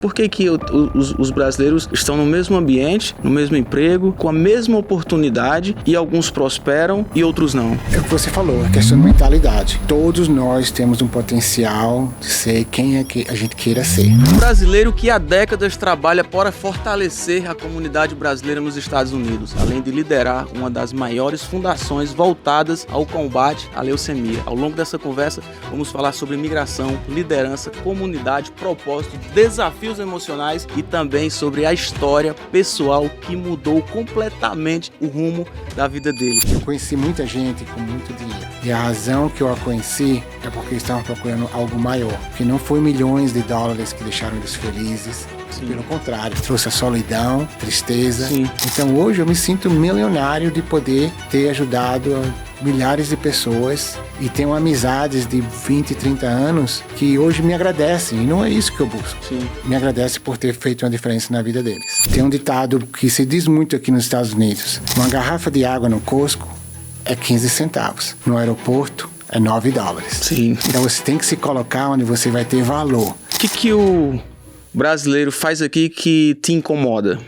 Por que os brasileiros estão no mesmo ambiente, no mesmo emprego, com a mesma oportunidade e alguns prosperam e outros não? É o que você falou, a questão de mentalidade. Todos nós temos um potencial de ser quem é que a gente queira ser. Um brasileiro que há décadas trabalha para fortalecer a comunidade brasileira nos Estados Unidos, além de liderar uma das maiores fundações voltadas ao combate à leucemia. Ao longo dessa conversa, vamos falar sobre migração, liderança, comunidade, propósito, desafios emocionais e também sobre a história pessoal que mudou completamente o rumo da vida dele. Eu conheci muita gente com muito dinheiro e a razão que eu a conheci é porque estavam procurando algo maior, que não foi milhões de dólares que deixaram eles felizes. Sim. Pelo contrário, trouxe a solidão, tristeza. Sim. Então hoje eu me sinto milionário de poder ter ajudado milhares de pessoas e tenho amizades de 20, 30 anos que hoje me agradecem, e não é isso que eu busco. Sim. Me agradece por ter feito uma diferença na vida deles. Tem um ditado que se diz muito aqui nos Estados Unidos: uma garrafa de água no Costco é 15 centavos, no aeroporto é 9 dólares. Sim. Então você tem que se colocar onde você vai ter valor. O que o brasileiro faz aqui que te incomoda?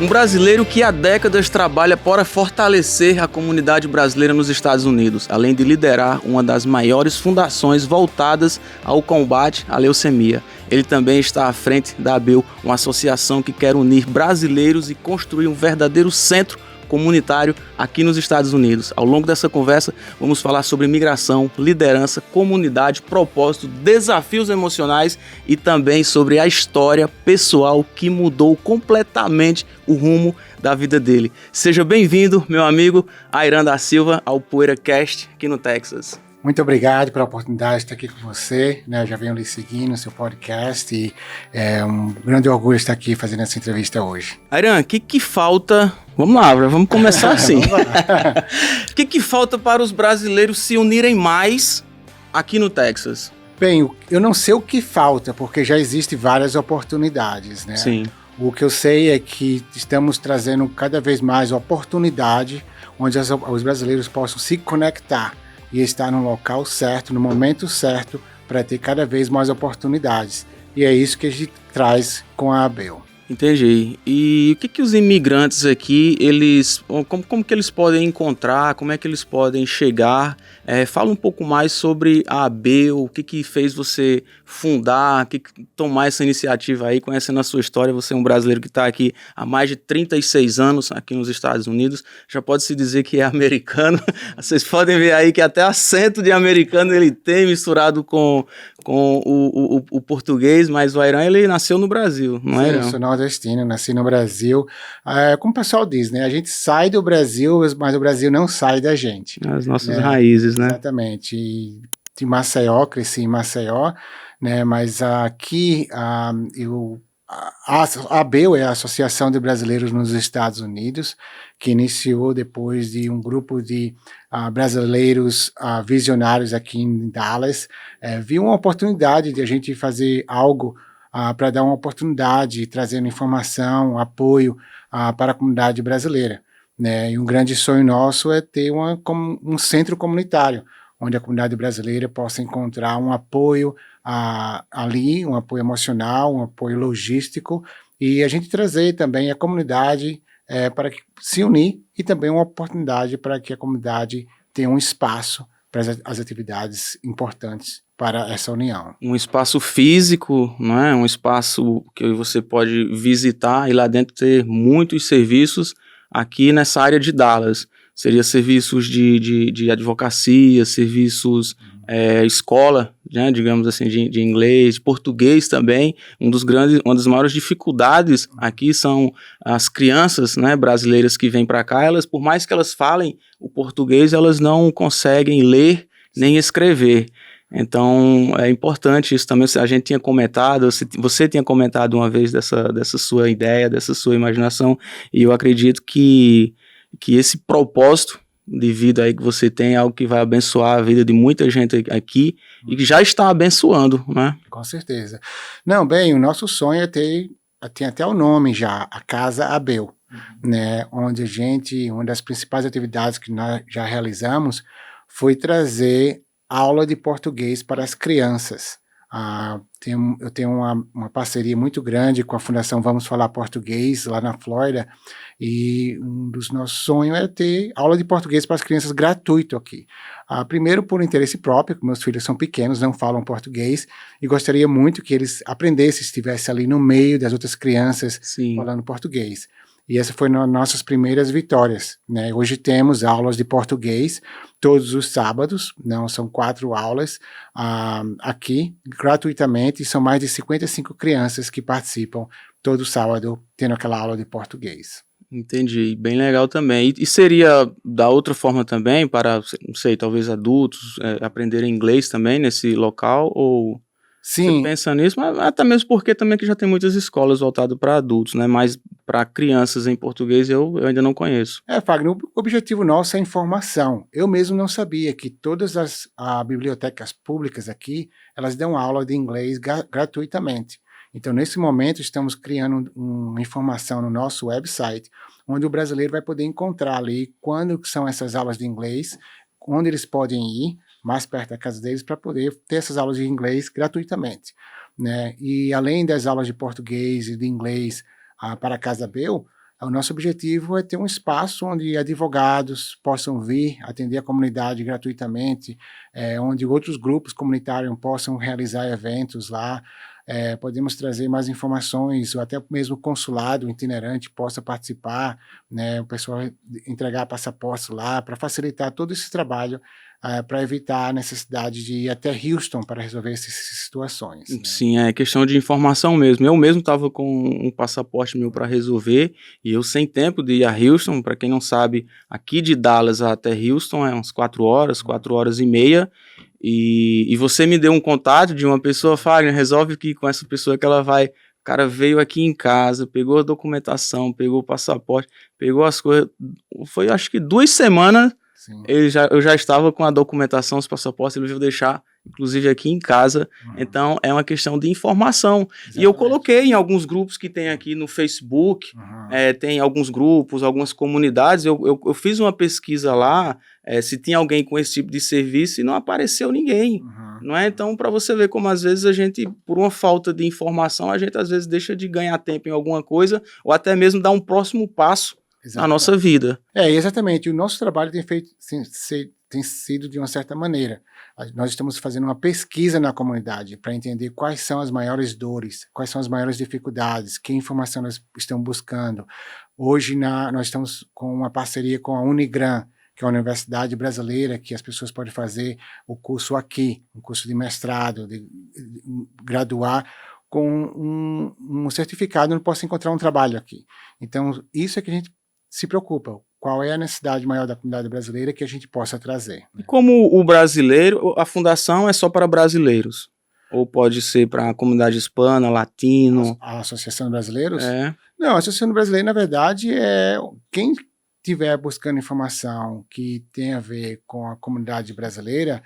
Um brasileiro que há décadas trabalha para fortalecer a comunidade brasileira nos Estados Unidos, além de liderar uma das maiores fundações voltadas ao combate à leucemia. Ele também está à frente da ABEL, uma associação que quer unir brasileiros e construir um verdadeiro centro comunitário aqui nos Estados Unidos. Ao longo dessa conversa, vamos falar sobre migração, liderança, comunidade, propósito, desafios emocionais e também sobre a história pessoal que mudou completamente o rumo da vida dele. Seja bem-vindo, meu amigo Ayran da Silva, ao PoeiraCast aqui no Texas. Muito obrigado pela oportunidade de estar aqui com você, né? Eu já venho lhe seguindo no seu podcast e é um grande orgulho estar aqui fazendo essa entrevista hoje. Ayran, o que falta? Vamos lá, vamos começar assim. O que falta para os brasileiros se unirem mais aqui no Texas? Bem, eu não sei o que falta, porque já existem várias oportunidades, né? Sim. O que eu sei é que estamos trazendo cada vez mais oportunidade onde os brasileiros possam se conectar e estar no local certo, no momento certo, para ter cada vez mais oportunidades. E é isso que a gente traz com a ABEL. Entendi. E o que os imigrantes aqui, como que eles podem encontrar, como é que eles podem chegar? Fala um pouco mais sobre a ABEL, o que fez você fundar, tomar essa iniciativa aí, conhecendo a sua história. Você é um brasileiro que está aqui há mais de 36 anos aqui nos Estados Unidos, já pode-se dizer que é americano. Vocês podem ver aí que até acento de americano ele tem misturado com o português, mas o Ayran, ele nasceu no Brasil, não é? Sim, eu sou nordestino, nasci no Brasil. Como o pessoal diz, né? A gente sai do Brasil, mas o Brasil não sai da gente. As nossas raízes, né? Exatamente. E de Maceió, cresci em Maceió, né? Mas aqui a ABEL é a Associação de Brasileiros nos Estados Unidos, que iniciou depois de um grupo de brasileiros visionários aqui em Dallas. Viu uma oportunidade de a gente fazer algo para dar uma oportunidade, trazendo informação, apoio para a comunidade brasileira, né? E um grande sonho nosso é ter um centro comunitário, onde a comunidade brasileira possa encontrar um apoio ali, um apoio emocional, um apoio logístico, e a gente trazer também a comunidade para se unir e também uma oportunidade para que a comunidade tenha um espaço para as atividades importantes para essa união. Um espaço físico, não é? Um espaço que você pode visitar e lá dentro ter muitos serviços aqui nessa área de Dallas. Seria serviços de advocacia, serviços, escola, né, digamos assim, de inglês, de português também. Uma das maiores dificuldades aqui são as crianças, né, brasileiras que vêm para cá. Elas, por mais que elas falem o português, elas não conseguem ler nem escrever. Então, é importante isso também. A gente tinha comentado, você tinha comentado uma vez dessa sua ideia, dessa sua imaginação, e eu acredito que esse propósito de vida aí que você tem é algo que vai abençoar a vida de muita gente aqui e que já está abençoando, né? Com certeza. Não, bem, o nosso sonho é tem até o nome já, a Casa ABEL, né? Onde uma das principais atividades que nós já realizamos foi trazer aula de português para as crianças Eu tenho uma parceria muito grande com a Fundação Vamos Falar Português, lá na Flórida, e um dos nossos sonhos é ter aula de português para as crianças gratuito aqui. Primeiro, por interesse próprio, que meus filhos são pequenos, não falam português, e gostaria muito que eles aprendessem, estivessem ali no meio das outras crianças falando português. E essa foi uma das nossas primeiras vitórias, né? Hoje temos aulas de português todos os sábados, não são 4 aulas aqui, gratuitamente, e são mais de 55 crianças que participam todo sábado, tendo aquela aula de português. Entendi, bem legal também. E seria da outra forma também para, não sei, talvez adultos aprenderem inglês também nesse local, ou... Sim. Você pensa nisso, mas até mesmo porque também que já tem muitas escolas voltadas para adultos, né? Mas para crianças em português eu ainda não conheço. Fagner, o objetivo nosso é informação. Eu mesmo não sabia que todas as bibliotecas públicas aqui, elas dão aula de inglês gratuitamente. Então, nesse momento, estamos criando uma informação no nosso website, onde o brasileiro vai poder encontrar ali quando são essas aulas de inglês, onde eles podem ir, mais perto da casa deles, para poder ter essas aulas de inglês gratuitamente, né? E além das aulas de português e de inglês para a Casa Bell, o nosso objetivo é ter um espaço onde advogados possam vir atender a comunidade gratuitamente, onde outros grupos comunitários possam realizar eventos lá. Podemos trazer mais informações, ou até mesmo o consulado itinerante possa participar, né? O pessoal entregar passaportes lá, para facilitar todo esse trabalho, para evitar a necessidade de ir até Houston para resolver essas situações, né? Sim, é questão de informação mesmo. Eu mesmo estava com um passaporte meu para resolver, e eu sem tempo de ir a Houston. Para quem não sabe, aqui de Dallas até Houston é umas 4 horas e meia, e você me deu um contato de uma pessoa, Fagner, resolve que com essa pessoa que ela vai... O cara veio aqui em casa, pegou a documentação, pegou o passaporte, pegou as coisas, foi acho que 2 semanas... Eu já estava com a documentação, os passaportes, ele veio deixar, inclusive, aqui em casa. Então, é uma questão de informação. Exatamente. E eu coloquei em alguns grupos que tem aqui no Facebook, tem alguns grupos, algumas comunidades, eu fiz uma pesquisa lá, se tinha alguém com esse tipo de serviço, e não apareceu ninguém. Não é? Então, para você ver como, às vezes, a gente, por uma falta de informação, a gente, às vezes, deixa de ganhar tempo em alguma coisa, ou até mesmo dar um próximo passo na nossa vida. Exatamente. O nosso trabalho tem sido de uma certa maneira. Nós estamos fazendo uma pesquisa na comunidade para entender quais são as maiores dores, quais são as maiores dificuldades, que informação nós estamos buscando. Hoje nós estamos com uma parceria com a Unigran, que é uma universidade brasileira, que as pessoas podem fazer o curso aqui, um curso de mestrado, de graduar, com um certificado, não posso encontrar um trabalho aqui. Então, isso é que a gente se preocupa. Qual é a necessidade maior da comunidade brasileira que a gente possa trazer, né? E como o brasileiro, a fundação é só para brasileiros? Ou pode ser para a comunidade hispana, latino? A Associação de Brasileiros? É. Não, a Associação Brasileira, na verdade, é quem estiver buscando informação que tem a ver com a comunidade brasileira,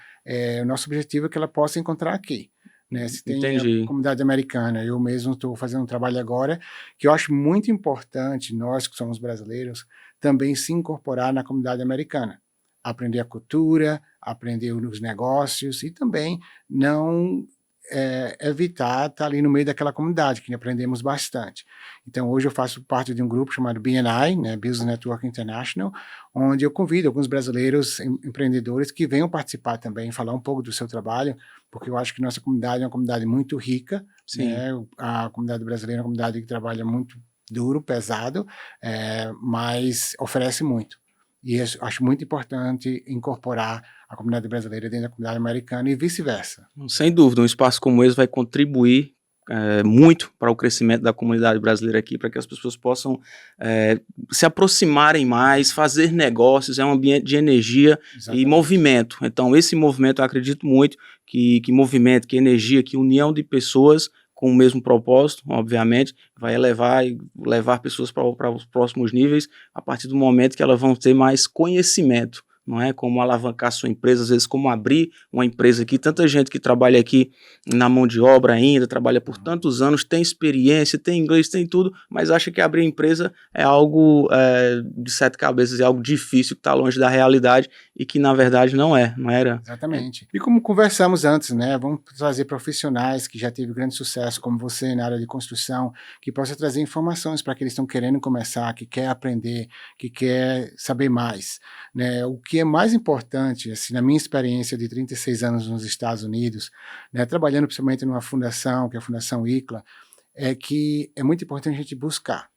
o nosso objetivo é que ela possa encontrar aqui, né? Se tem a comunidade americana, eu mesmo estou fazendo um trabalho agora que eu acho muito importante, nós que somos brasileiros, também se incorporar na comunidade americana, aprender a cultura, aprender os negócios e também não evitar estar ali no meio daquela comunidade, que aprendemos bastante. Então, hoje eu faço parte de um grupo chamado BNI, né, Business Network International, onde eu convido alguns brasileiros empreendedores que venham participar também, falar um pouco do seu trabalho, porque eu acho que nossa comunidade é uma comunidade muito rica, né? A comunidade brasileira é uma comunidade que trabalha muito duro, pesado, mas oferece muito. E eu acho muito importante incorporar a comunidade brasileira dentro da comunidade americana e vice-versa. Sem dúvida, um espaço como esse vai contribuir muito para o crescimento da comunidade brasileira aqui, para que as pessoas possam se aproximarem mais, fazer negócios. É um ambiente de energia e movimento. Então, esse movimento, eu acredito muito que movimento, que energia, que união de pessoas com o mesmo propósito, obviamente, vai levar pessoas para os próximos níveis a partir do momento que elas vão ter mais conhecimento, não é? Como alavancar sua empresa, às vezes como abrir uma empresa aqui. Tanta gente que trabalha aqui na mão de obra ainda, trabalha por tantos anos, tem experiência, tem inglês, tem tudo, mas acha que abrir empresa é algo de sete cabeças, é algo difícil, que está longe da realidade e que na verdade não era. Exatamente. E como conversamos antes, né, vamos trazer profissionais que já teve grande sucesso, como você na área de construção, que possa trazer informações para aqueles que estão querendo começar, que quer aprender, que quer saber mais, né? O que é mais importante, assim, na minha experiência de 36 anos nos Estados Unidos, né, trabalhando principalmente numa fundação, que é a Fundação ICLA, é que é muito importante a gente buscar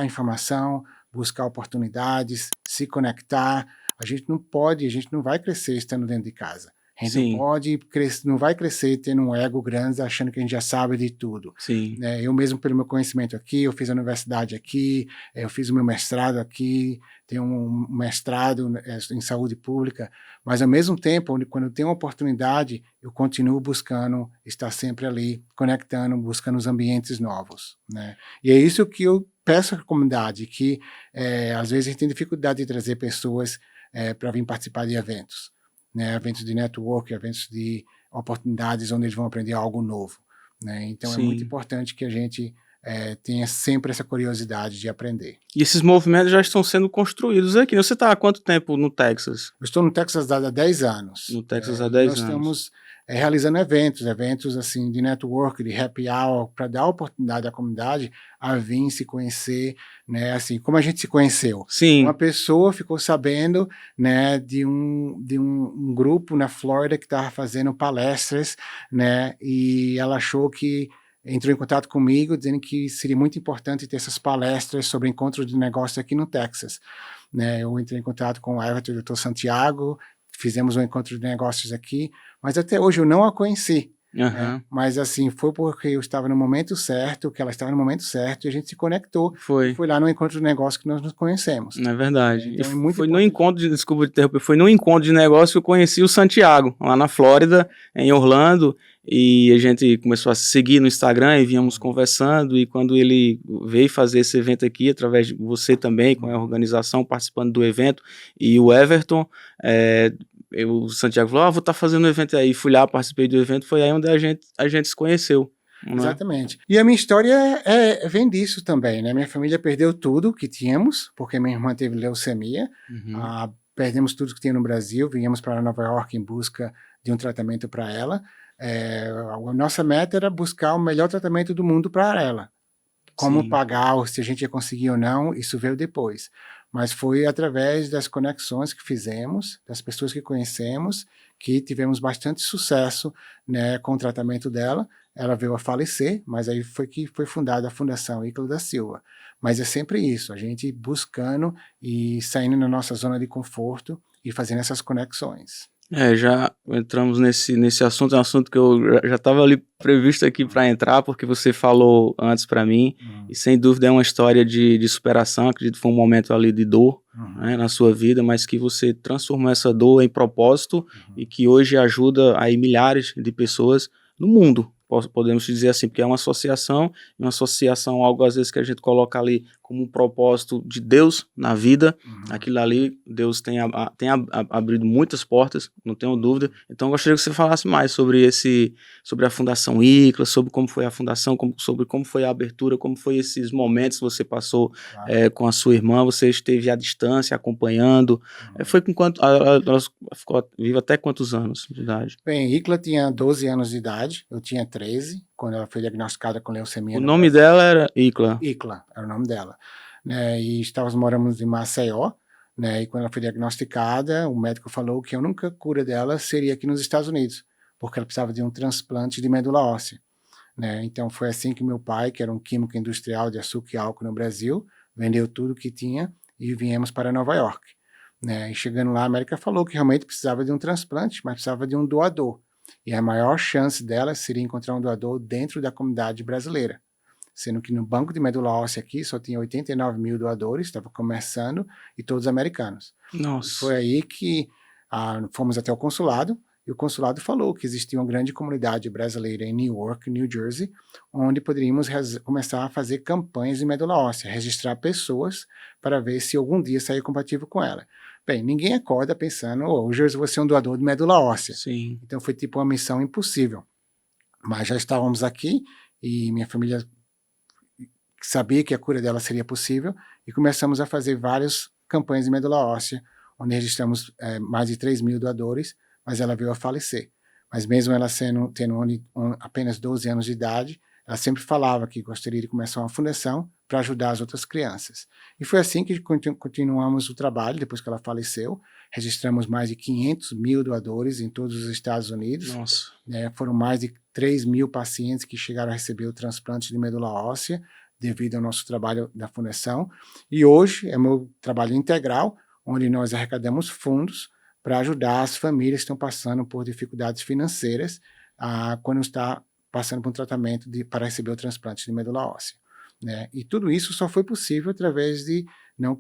informação, buscar oportunidades, se conectar. A gente não vai crescer estando dentro de casa. A gente não Sim, pode não vai crescer tendo um ego grande, achando que a gente já sabe de tudo. sim, Né? Eu mesmo, pelo meu conhecimento aqui, eu fiz a universidade aqui, eu fiz o meu mestrado aqui, tenho um mestrado em saúde pública, mas ao mesmo tempo, quando eu tenho uma oportunidade, eu continuo buscando estar sempre ali, conectando, buscando os ambientes novos. Né? E é isso que eu peço à comunidade, que às vezes a gente tem dificuldade de trazer pessoas para vir participar de eventos, né? Eventos de network, eventos de oportunidades onde eles vão aprender algo novo. Né? Então é muito sim. importante que a gente tenha sempre essa curiosidade de aprender. E esses movimentos já estão sendo construídos aqui. Você está há quanto tempo no Texas? Eu estou no Texas há 10 anos. No Texas há E 10 nós anos. estamos realizando eventos assim, de network, de happy hour, para dar oportunidade à comunidade a vir se conhecer, né? Assim, como a gente se conheceu. Uma Sim, pessoa ficou sabendo, né, de um grupo na Flórida que estava fazendo palestras, né? E ela achou que entrou em contato comigo dizendo que seria muito importante ter essas palestras sobre encontros de negócio aqui no Texas. Né? Eu entrei em contato com o Everton e o Dr. Santiago, fizemos um encontro de negócios aqui, mas até hoje eu não a conheci. Né? aham, Mas assim, foi porque eu estava no momento certo, que ela estava no momento certo, e a gente se conectou, e foi. foi lá no encontro de negócio que nós nos conhecemos. É verdade. E Então é muito foi no importante. encontro de, desculpa te interromper, foi no encontro de negócio que eu conheci o Santiago, lá na Flórida, em Orlando, e a gente começou a se seguir no Instagram e vínhamos conversando, e quando ele veio fazer esse evento aqui, através de você também, com a organização, participando do evento, e o Everton, o Santiago falou, vou estar fazendo um evento aí, fui lá, participei do evento, foi aí onde a gente se conheceu. Né? Exatamente. E a minha história vem disso também, né? Minha família perdeu tudo que tínhamos, porque minha irmã teve leucemia. Uhum. Perdemos tudo que tinha no Brasil, viemos para Nova York em busca de um tratamento para ela. A nossa meta era buscar o melhor tratamento do mundo para ela. Como Sim. pagar, ou se a gente ia conseguir ou não, isso veio depois. Mas foi através das conexões que fizemos, das pessoas que conhecemos, que tivemos bastante sucesso, né, com o tratamento dela. Ela veio a falecer, mas aí foi que foi fundada a Fundação Ícaro da Silva. Mas é sempre isso, a gente buscando e saindo da nossa zona de conforto e fazendo essas conexões. Já entramos nesse assunto, é um assunto que eu já estava ali previsto aqui para entrar, porque você falou antes para mim, e sem dúvida é uma história de superação, acredito que foi um momento ali de dor, né, na sua vida, mas que você transformou essa dor em propósito e que hoje ajuda aí milhares de pessoas no mundo, podemos dizer assim, porque é uma associação, algo às vezes que a gente coloca ali como um propósito de Deus na vida, aquilo ali, Deus tem abrido muitas portas, não tenho dúvida. Então eu gostaria que você falasse mais sobre a Fundação ICLA, sobre como foi a fundação, sobre como foi a abertura, como foi esses momentos que você passou com a sua irmã, você esteve à distância acompanhando, foi com quanto, ela ficou viva até quantos anos de idade? Bem, Icla tinha 12 anos de idade, eu tinha 13, quando ela foi diagnosticada com leucemia O no nome Brasil. dela era ICLA. Icla era o nome dela. Né, e moramos em Maceió, né, e quando ela foi diagnosticada, o médico falou que a única cura dela seria aqui nos Estados Unidos, porque ela precisava de um transplante de medula óssea. Né, então foi assim que meu pai, que era um químico industrial de açúcar e álcool no Brasil, vendeu tudo que tinha e viemos para Nova York. Né, e chegando lá, a América falou que realmente precisava de um transplante, mas precisava de um doador. E a maior chance dela seria encontrar um doador dentro da comunidade brasileira. Sendo que no banco de medula óssea aqui só tinha 89 mil doadores, estava começando, e todos americanos. E Nossa. foi aí que fomos até o consulado, e o consulado falou que existia uma grande comunidade brasileira em Newark, New Jersey, onde poderíamos começar a fazer campanhas de medula óssea, registrar pessoas para ver se algum dia saía compatível com ela. Bem, ninguém acorda pensando, hoje eu vou ser um doador de medula óssea. Sim. Então foi tipo uma missão impossível. Mas já estávamos aqui e minha família sabia que a cura dela seria possível e começamos a fazer várias campanhas de medula óssea, onde registramos mais de 3 mil doadores, mas ela veio a falecer. Mas mesmo ela tendo apenas 12 anos de idade, ela sempre falava que gostaria de começar uma fundação para ajudar as outras crianças. E foi assim que continuamos o trabalho, depois que ela faleceu. Registramos mais de 500 mil doadores em todos os Estados Unidos. Nossa. Foram mais de 3 mil pacientes que chegaram a receber o transplante de medula óssea, devido ao nosso trabalho da fundação. E hoje é meu trabalho integral, onde nós arrecadamos fundos para ajudar as famílias que estão passando por dificuldades financeiras quando está passando por um tratamento para receber o transplante de medula óssea. Né? E tudo isso só foi possível através de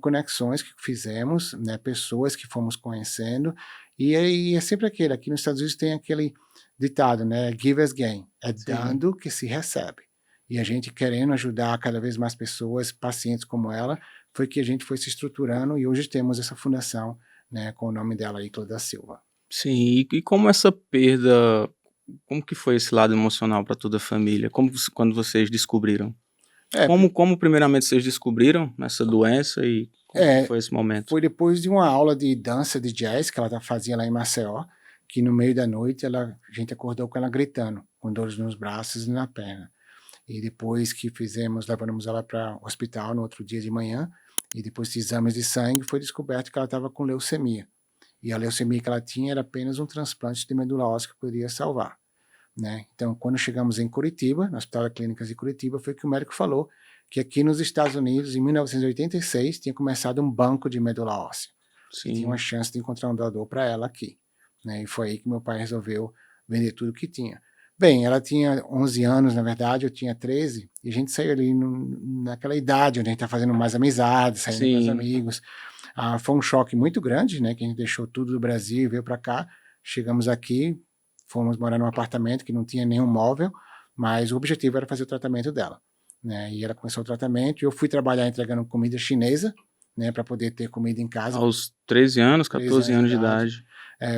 conexões que fizemos, né? Pessoas que fomos conhecendo, e aí é sempre aqui nos Estados Unidos tem aquele ditado, né? Give as gain, dando que se recebe. E a gente querendo ajudar cada vez mais pessoas, pacientes como ela, foi que a gente foi se estruturando e hoje temos essa fundação, né, com o nome dela, Icla da Silva. Sim, e como essa perda, como que foi esse lado emocional para toda a família? Quando vocês descobriram? Como primeiramente vocês descobriram essa doença e como foi esse momento? Foi depois de uma aula de dança de jazz que ela fazia lá em Maceió, que no meio da noite a gente acordou com ela gritando, com dores nos braços e na perna. E depois que levamos ela para o hospital no outro dia de manhã, e depois de exames de sangue, foi descoberto que ela estava com leucemia. E a leucemia que ela tinha era apenas um transplante de medula óssea que poderia salvar. Né? Então, quando chegamos em Curitiba, no Hospital das Clínicas de Curitiba, foi que o médico falou que aqui nos Estados Unidos, em 1986, tinha começado um banco de medula óssea. Sim. E tinha uma chance de encontrar um doador para ela aqui. Né? E foi aí que meu pai resolveu vender tudo que tinha. Bem, ela tinha 11 anos, na verdade, eu tinha 13, e a gente saiu ali naquela idade, onde a gente está fazendo mais amizades, saindo com os amigos. Foi um choque muito grande, né, que a gente deixou tudo do Brasil e veio para cá. Chegamos aqui, fomos morar num apartamento que não tinha nenhum móvel, mas o objetivo era fazer o tratamento dela. Né, e ela começou o tratamento, e eu fui trabalhar entregando comida chinesa, né, para poder ter comida em casa. Aos 13 anos, 14 anos de idade.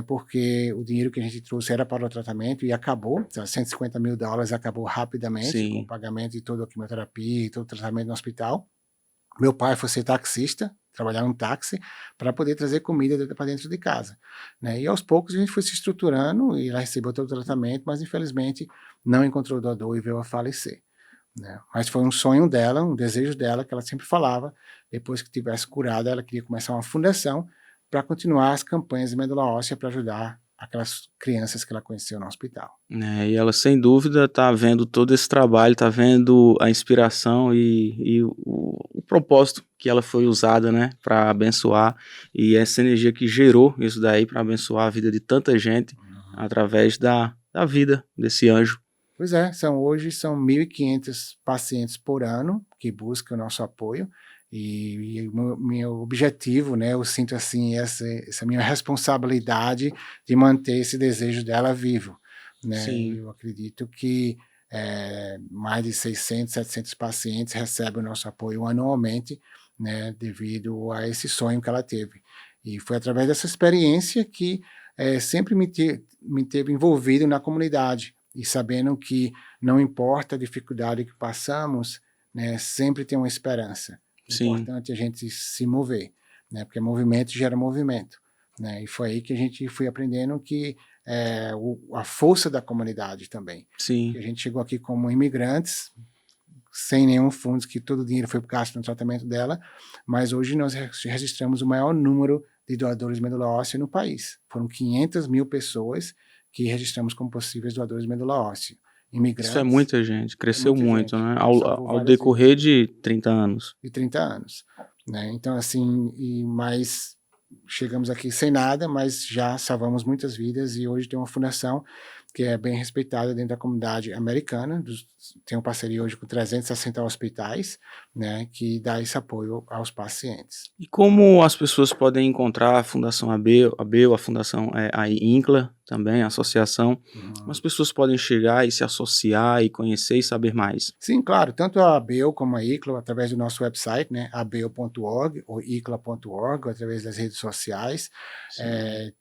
Porque o dinheiro que a gente trouxe era para o tratamento e acabou, então, $150 mil acabou rapidamente. Sim. Com o pagamento de toda a quimioterapia e todo o tratamento no hospital. Meu pai foi ser taxista, trabalhar num táxi, para poder trazer comida para dentro de casa. Né? E aos poucos a gente foi se estruturando e ela recebeu todo o tratamento, mas infelizmente não encontrou doador e veio a falecer. Né? Mas foi um sonho dela, um desejo dela, que ela sempre falava, depois que tivesse curada, ela queria começar uma fundação para continuar as campanhas de medula óssea para ajudar aquelas crianças que ela conheceu no hospital. E ela, sem dúvida, está vendo todo esse trabalho, está vendo a inspiração e o propósito que ela foi usada, né, para abençoar, e essa energia que gerou isso daí para abençoar a vida de tanta gente através da vida desse anjo. Pois é, hoje são 1.500 pacientes por ano que buscam o nosso apoio, e o meu objetivo, né, eu sinto assim, essa minha responsabilidade de manter esse desejo dela vivo. Né? Sim. Eu acredito que mais de 600, 700 pacientes recebem o nosso apoio anualmente, né, devido a esse sonho que ela teve. E foi através dessa experiência que sempre me teve envolvido na comunidade, e sabendo que não importa a dificuldade que passamos, né, sempre tem uma esperança. É importante a gente se mover, né, porque movimento gera movimento. Né, e foi aí que a gente foi aprendendo que a força da comunidade também. Sim. Que a gente chegou aqui como imigrantes, sem nenhum fundo, que todo o dinheiro foi gasto no tratamento dela, mas hoje nós registramos o maior número de doadores de medula óssea no país. Foram 500 mil pessoas que registramos como possíveis doadores de medula óssea. Imigrantes. Isso é muita gente, cresceu muito, né? Ao decorrer de 30 anos. De 30 anos. Né? Então, assim, mas chegamos aqui sem nada, mas já salvamos muitas vidas, e hoje tem uma fundação que é bem respeitada dentro da comunidade americana, tem uma parceria hoje com 360 hospitais, né, que dá esse apoio aos pacientes. E como as pessoas podem encontrar a Fundação AB ou a Fundação a INCLA? também, a associação. Uhum. As pessoas podem chegar e se associar e conhecer e saber mais. Sim, claro, tanto a ABEL como a ICLA, através do nosso website, né, abel.org ou icla.org, ou através das redes sociais. Sim.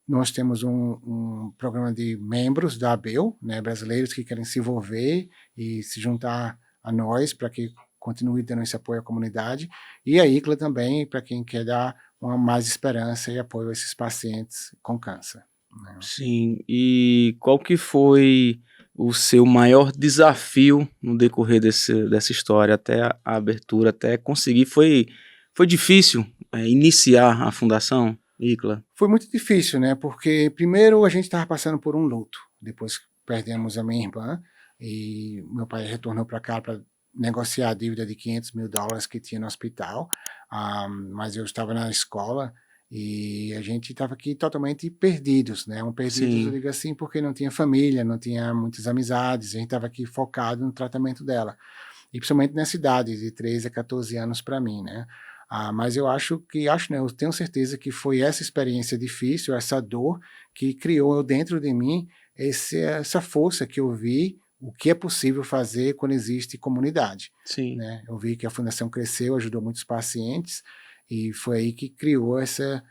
Nós temos um programa de membros da ABEL, né, brasileiros que querem se envolver e se juntar a nós para que continue dando esse apoio à comunidade, e a ICLA também, para quem quer dar uma mais esperança e apoio a esses pacientes com câncer, né. Sim, e qual que foi o seu maior desafio no decorrer dessa história, até a abertura, até conseguir? Foi difícil, iniciar a fundação, ICLA? Foi muito difícil, né, porque primeiro a gente estava passando por um luto, depois que perdemos a minha irmã, e meu pai retornou para cá para negociar a dívida de $500.000 que tinha no hospital, mas eu estava na escola e a gente estava aqui totalmente perdidos, né, perdidos eu Sim, digo assim, porque não tinha família, não tinha muitas amizades, a gente estava aqui focado no tratamento dela. E principalmente nessa idade, de 13 a 14 anos para mim, né. Mas eu acho não, eu tenho certeza que foi essa experiência difícil, essa dor, que criou dentro de mim essa força que eu vi o que é possível fazer quando existe comunidade, sim. né. Eu vi que a fundação cresceu, ajudou muitos pacientes, e foi aí que criou essa,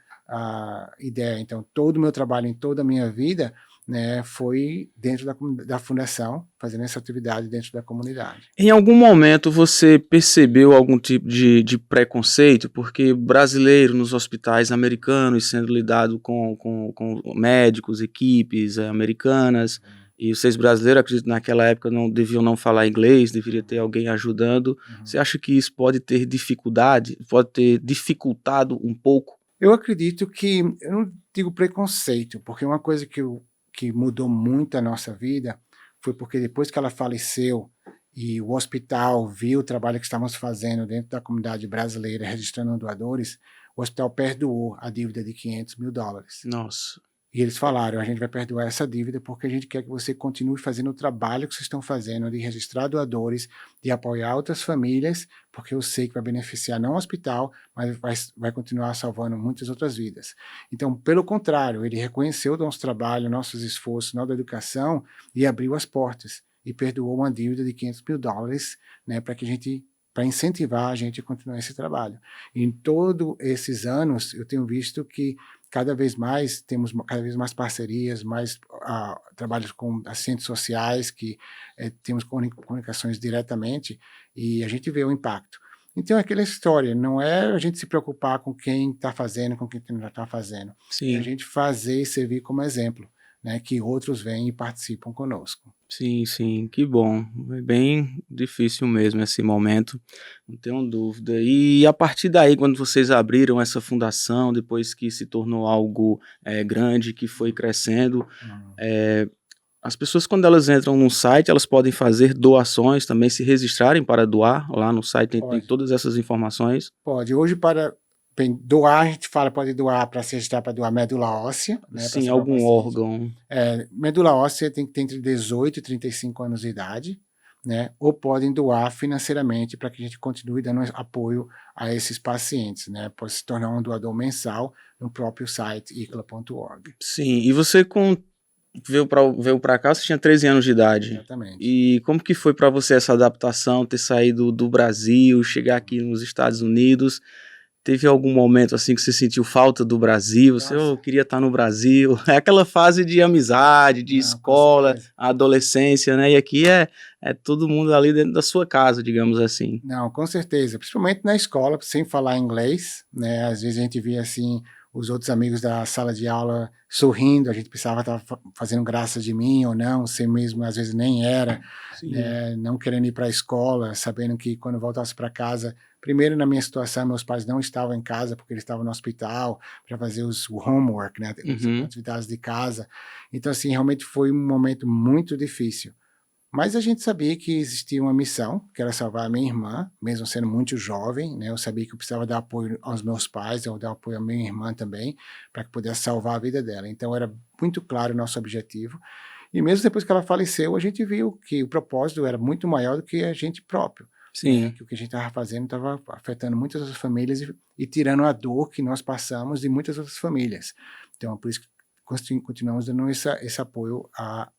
ideia. Então todo o meu trabalho em toda a minha vida, né, foi dentro da fundação, fazendo essa atividade dentro da comunidade. Em algum momento você percebeu algum tipo de preconceito? Porque brasileiro nos hospitais americanos sendo lidado com médicos, equipes americanas, e vocês brasileiros, acredito, naquela época não deviam não falar inglês, deveria ter alguém ajudando. Uhum. Você acha que isso pode ter dificuldade, pode ter dificultado um pouco? Eu acredito que, eu não digo preconceito, porque uma coisa que mudou muito a nossa vida foi porque depois que ela faleceu e o hospital viu o trabalho que estávamos fazendo dentro da comunidade brasileira registrando doadores, o hospital perdoou a dívida de $500.000. Nossa, E eles falaram: a gente vai perdoar essa dívida porque a gente quer que você continue fazendo o trabalho que vocês estão fazendo de registrar doadores, de apoiar outras famílias, porque eu sei que vai beneficiar não o hospital, mas vai continuar salvando muitas outras vidas. Então, pelo contrário, ele reconheceu o nosso trabalho, nossos esforços na educação e abriu as portas e perdoou uma dívida de $500.000, né, para incentivar a gente a continuar esse trabalho. Em todos esses anos, eu tenho visto que temos cada vez mais parcerias, mais trabalhos com assistentes sociais, que temos comunicações diretamente, e a gente vê o impacto. Então é aquela história, não é a gente se preocupar com quem está fazendo, com quem não está fazendo, é a sim. gente fazer e servir como exemplo, né, que outros vêm e participam conosco. Sim, sim, que bom. É bem difícil mesmo esse momento, não tenho dúvida. E a partir daí, quando vocês abriram essa fundação, depois que se tornou algo, grande, que foi crescendo, Hum. eh, as pessoas quando elas entram no site, elas podem fazer doações, também se registrarem para doar, lá no site tem Pode. todas essas informações. Pode. Hoje, para doar, a gente fala, pode doar para se registrar para doar medula óssea, né, para Sim, salvar o algum paciente. órgão. Medula óssea tem que ter entre 18 e 35 anos de idade, né, ou podem doar financeiramente para que a gente continue dando apoio a esses pacientes, né, pode se tornar um doador mensal no próprio site icla.org. Sim, e você veio para cá, você tinha 13 anos de idade. Exatamente. E como que foi para você essa adaptação, ter saído do Brasil, chegar aqui nos Estados Unidos? Teve algum momento, assim, que você sentiu falta do Brasil? Você: Nossa, "Oh, eu queria estar no Brasil". É aquela fase de amizade, de não, com escola, certeza. a adolescência, né, e aqui é todo mundo ali dentro da sua casa, digamos assim. Não, com certeza, principalmente na escola, sem falar inglês, né, às vezes a gente via, assim, os outros amigos da sala de aula sorrindo, a gente pensava que estava fazendo graça de mim ou não, sem mesmo, às vezes nem era, Sim. né, não querendo ir para a escola, sabendo que quando eu voltasse para casa, primeiro na minha situação, meus pais não estavam em casa, porque eles estavam no hospital para fazer o homework, né, as Uhum. atividades de casa, então assim, realmente foi um momento muito difícil. Mas a gente sabia que existia uma missão, que era salvar a minha irmã, mesmo sendo muito jovem, né, eu sabia que eu precisava dar apoio aos meus pais, eu dar apoio à minha irmã também, para que pudesse salvar a vida dela. Então era muito claro o nosso objetivo. E mesmo depois que ela faleceu, a gente viu que o propósito era muito maior do que a gente próprio, né, Sim. que o que a gente estava fazendo estava afetando muitas outras famílias e tirando a dor que nós passamos de muitas outras famílias. Então é por isso que continuamos dando esse apoio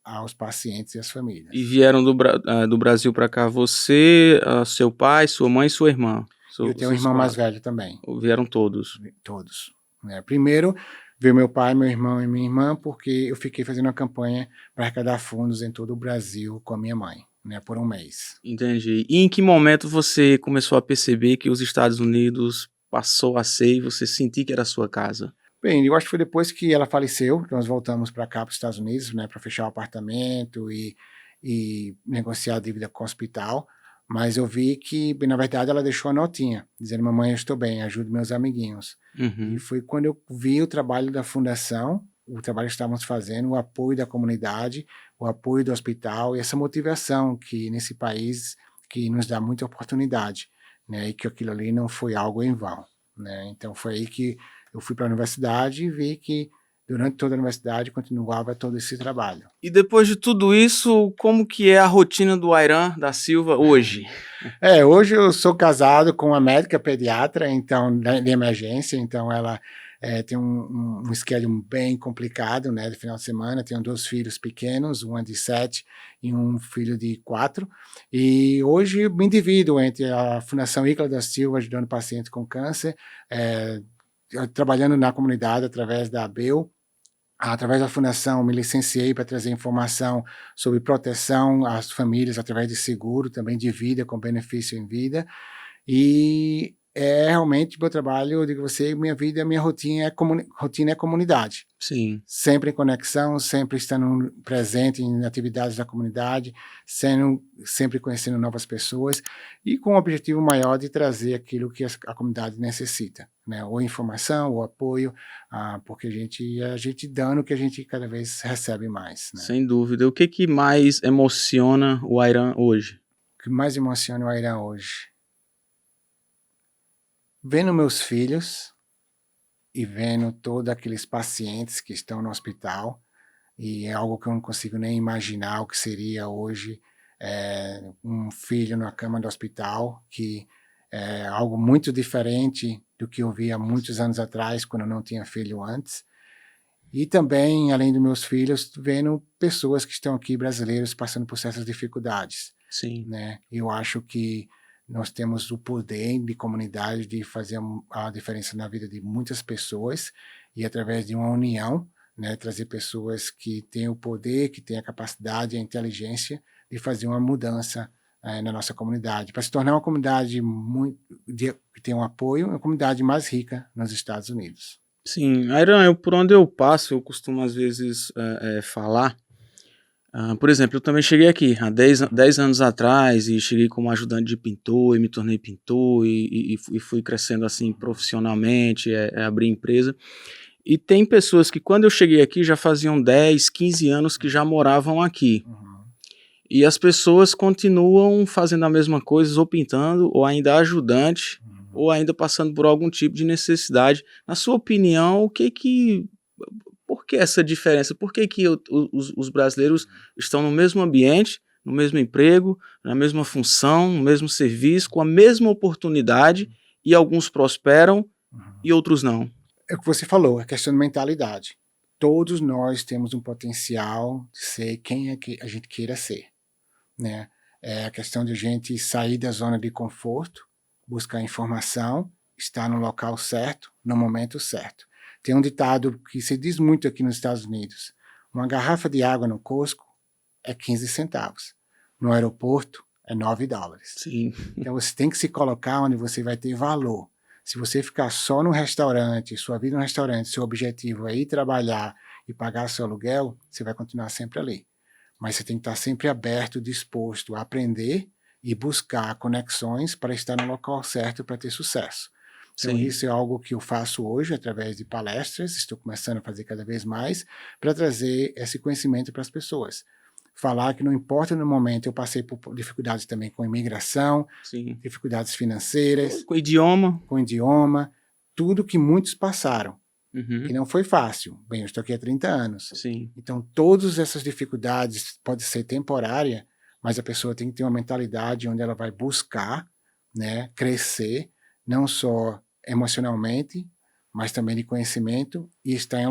aos pacientes e às famílias. E vieram do Brasil para cá você, seu pai, sua mãe e sua irmã? Eu tenho um irmão mais velho também. Vieram todos? Todos. Né? Primeiro veio meu pai, meu irmão e minha irmã, porque eu fiquei fazendo uma campanha para arrecadar fundos em todo o Brasil com a minha mãe, né, por um mês. Entendi. E em que momento você começou a perceber que os Estados Unidos passou a ser e você sentiu que era a sua casa? Bem, eu acho que foi depois que ela faleceu, que nós voltamos para cá, para os Estados Unidos, né, para fechar o apartamento e negociar a dívida com o hospital. Mas eu vi que, na verdade, ela deixou a notinha, dizendo: mamãe, eu estou bem, ajude meus amiguinhos. Uhum. E foi quando eu vi o trabalho da fundação, o trabalho que estávamos fazendo, o apoio da comunidade, o apoio do hospital e essa motivação que nesse país que nos dá muita oportunidade, né, e que aquilo ali não foi algo em vão, né. Então foi aí que eu fui para a universidade e vi que durante toda a universidade continuava todo esse trabalho. E depois de tudo isso, como que é a rotina do Ayran da Silva hoje? Hoje eu sou casado com uma médica pediatra, então, de emergência, então ela tem um schedule bem complicado, né, de final de semana. Tenho 2 filhos pequenos, um é de 7 e um filho de 4, e hoje eu me divido entre a Fundação Icla da Silva, ajudando pacientes com câncer, trabalhando na comunidade através da ABEU. Através da fundação, me licenciei para trazer informação sobre proteção às famílias através de seguro, também de vida, com benefício em vida. E realmente meu trabalho, eu digo a você, minha vida, minha rotina é comunidade. Sim. Sempre em conexão, sempre estando presente em atividades da comunidade, sempre conhecendo novas pessoas e com o objetivo maior de trazer aquilo que a comunidade necessita, né? Ou informação, ou apoio, porque a gente dando o que a gente cada vez recebe mais, né? Sem dúvida. O que mais emociona o Ayran hoje? O que mais emociona o Ayran hoje? Vendo meus filhos e vendo todos aqueles pacientes que estão no hospital, e é algo que eu não consigo nem imaginar o que seria hoje, um filho na cama do hospital, que é algo muito diferente do que eu via muitos anos atrás, quando eu não tinha filho antes. E também, além dos meus filhos, vendo pessoas que estão aqui, brasileiros, passando por certas dificuldades. Sim. Né? Eu acho que nós temos o poder de comunidade de fazer a diferença na vida de muitas pessoas e através de uma união, né, trazer pessoas que têm o poder, que têm a capacidade, a inteligência de fazer uma mudança na nossa comunidade, para se tornar uma comunidade que tem um apoio, uma comunidade mais rica nos Estados Unidos. Sim, Ayran, por onde eu passo, eu costumo às vezes falar. Por exemplo, eu também cheguei aqui há 10 anos atrás e cheguei como ajudante de pintor e me tornei pintor e fui crescendo assim profissionalmente, abri empresa. E tem pessoas que quando eu cheguei aqui já faziam 10, 15 anos que já moravam aqui. Uhum. E as pessoas continuam fazendo a mesma coisa, ou pintando, ou ainda ajudante, ou ainda passando por algum tipo de necessidade. Na sua opinião, por que essa diferença? Por que os brasileiros estão no mesmo ambiente, no mesmo emprego, na mesma função, no mesmo serviço, com a mesma oportunidade, e alguns prosperam e outros não? É o que você falou, a questão de mentalidade. Todos nós temos um potencial de ser quem é que a gente queira ser, né? É a questão de a gente sair da zona de conforto, buscar informação, estar no local certo, no momento certo. Tem um ditado que se diz muito aqui nos Estados Unidos: uma garrafa de água no Costco é 15 centavos. No aeroporto é $9. Sim. Então você tem que se colocar onde você vai ter valor. Se você ficar só no restaurante, sua vida no restaurante, seu objetivo é ir trabalhar e pagar seu aluguel, você vai continuar sempre ali. Mas você tem que estar sempre aberto, disposto a aprender e buscar conexões para estar no local certo para ter sucesso. Então, Sim. Isso é algo que eu faço hoje através de palestras, estou começando a fazer cada vez mais, para trazer esse conhecimento para as pessoas. Falar que não importa no momento, eu passei por dificuldades também com imigração, Sim. dificuldades financeiras, Com idioma, tudo que muitos passaram. Uhum. E não foi fácil. Bem, eu estou aqui há 30 anos. Sim. Então, todas essas dificuldades podem ser temporárias, mas a pessoa tem que ter uma mentalidade onde ela vai buscar, né, crescer, não só emocionalmente, mas também de conhecimento e estar em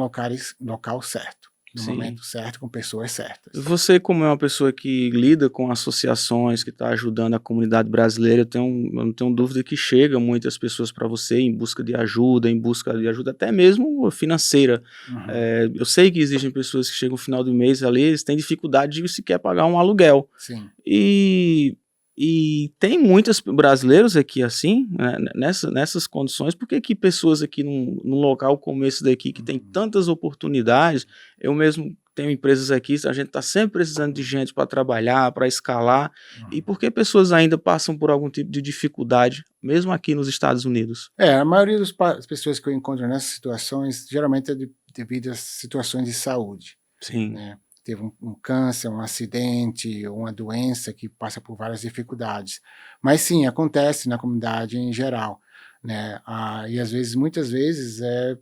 local certo, no Sim. momento certo, com pessoas certas. Você, como é uma pessoa que lida com associações, que está ajudando a comunidade brasileira, eu não tenho dúvida que chega muitas pessoas para você em busca de ajuda, até mesmo financeira. Uhum. Eu sei que existem pessoas que chegam no final do mês ali, eles têm dificuldade de sequer pagar um aluguel. Sim. E tem muitos brasileiros aqui assim, né, nessas condições. Por que pessoas aqui num local como esse daqui, que tem tantas oportunidades, eu mesmo tenho empresas aqui, a gente está sempre precisando de gente para trabalhar, para escalar, e por que pessoas ainda passam por algum tipo de dificuldade, mesmo aqui nos Estados Unidos? A maioria das pessoas que eu encontro nessas situações, geralmente é devido a situações de saúde, Sim, né? Teve um câncer, um acidente, ou uma doença que passa por várias dificuldades. Mas sim, acontece na comunidade em geral, né? E às vezes, muitas vezes, é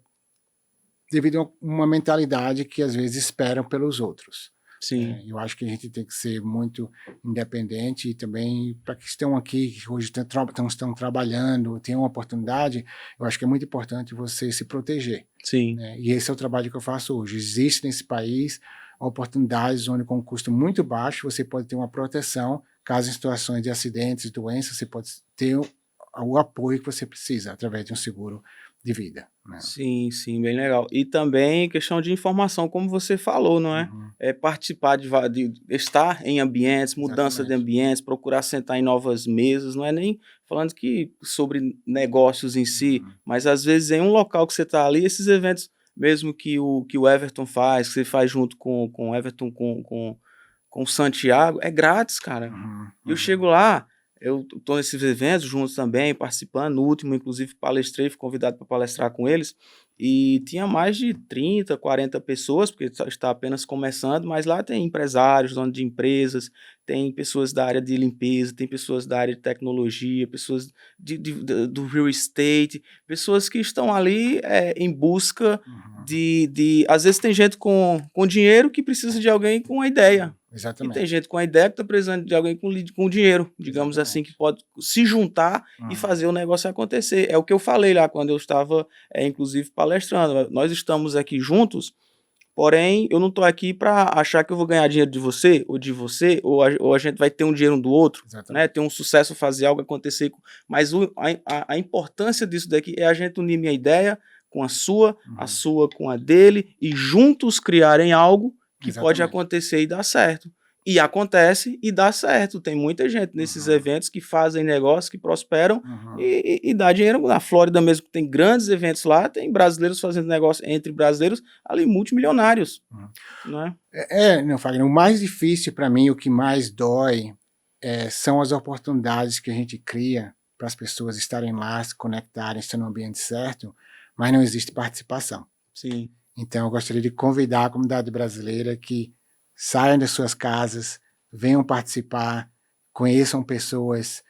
devido a uma mentalidade que às vezes esperam pelos outros. sim, Eu acho que a gente tem que ser muito independente e também para que estão aqui, que hoje estão trabalhando, têm uma oportunidade, eu acho que é muito importante você se proteger, sim. né? E esse é o trabalho que eu faço hoje. Existe nesse país oportunidades onde com um custo muito baixo você pode ter uma proteção, caso em situações de acidentes, doenças, você pode ter o apoio que você precisa através de um seguro de vida, né? Sim, sim, bem legal. E também questão de informação, como você falou, não é? Uhum, É participar de estar em ambientes, mudança de exatamente. ambientes, procurar sentar em novas mesas, não é nem falando que sobre negócios em si, Uhum, mas às vezes em um local que você está ali, esses eventos mesmo que o Everton faz, que você faz junto com o Everton, com o Santiago, é grátis, cara. uhum, E eu uhum. chego lá, eu tô nesses eventos juntos também, participando. No último, inclusive, palestrei, fui convidado para palestrar com eles. E tinha mais de 30, 40 pessoas, porque está apenas começando, mas lá tem empresários, donos de empresas, tem pessoas da área de limpeza, tem pessoas da área de tecnologia, pessoas do real estate, pessoas que estão ali em busca Uhum. às vezes tem gente com dinheiro que precisa de alguém com uma ideia. E tem Exatamente, gente com a ideia que está precisando de alguém com dinheiro, digamos assim, que exatamente. pode se juntar e Uhum, fazer o negócio acontecer. É o que eu falei lá quando eu estava, inclusive, palestrando. Nós estamos aqui juntos, porém, eu não estou aqui para achar que eu vou ganhar dinheiro de você, ou a gente vai ter um dinheiro um do outro, né? exatamente. Ter um sucesso, fazer algo acontecer. Mas a importância disso daqui é a gente unir minha ideia com a Uhum, sua com a dele, e juntos criarem algo que pode exatamente. acontecer e dar certo. E acontece e dá certo. Tem muita gente nesses Uhum, eventos que fazem negócios, que prosperam uhum, e dá dinheiro. Na Flórida mesmo, que tem grandes eventos lá, tem brasileiros fazendo negócio entre brasileiros ali, multimilionários, uhum. né? Não, Fagner, o mais difícil para mim, o que mais dói, são as oportunidades que a gente cria para as pessoas estarem lá, se conectarem, estar no ambiente certo, mas não existe participação. Sim, Então, eu gostaria de convidar a comunidade brasileira que saiam das suas casas, venham participar, conheçam pessoas,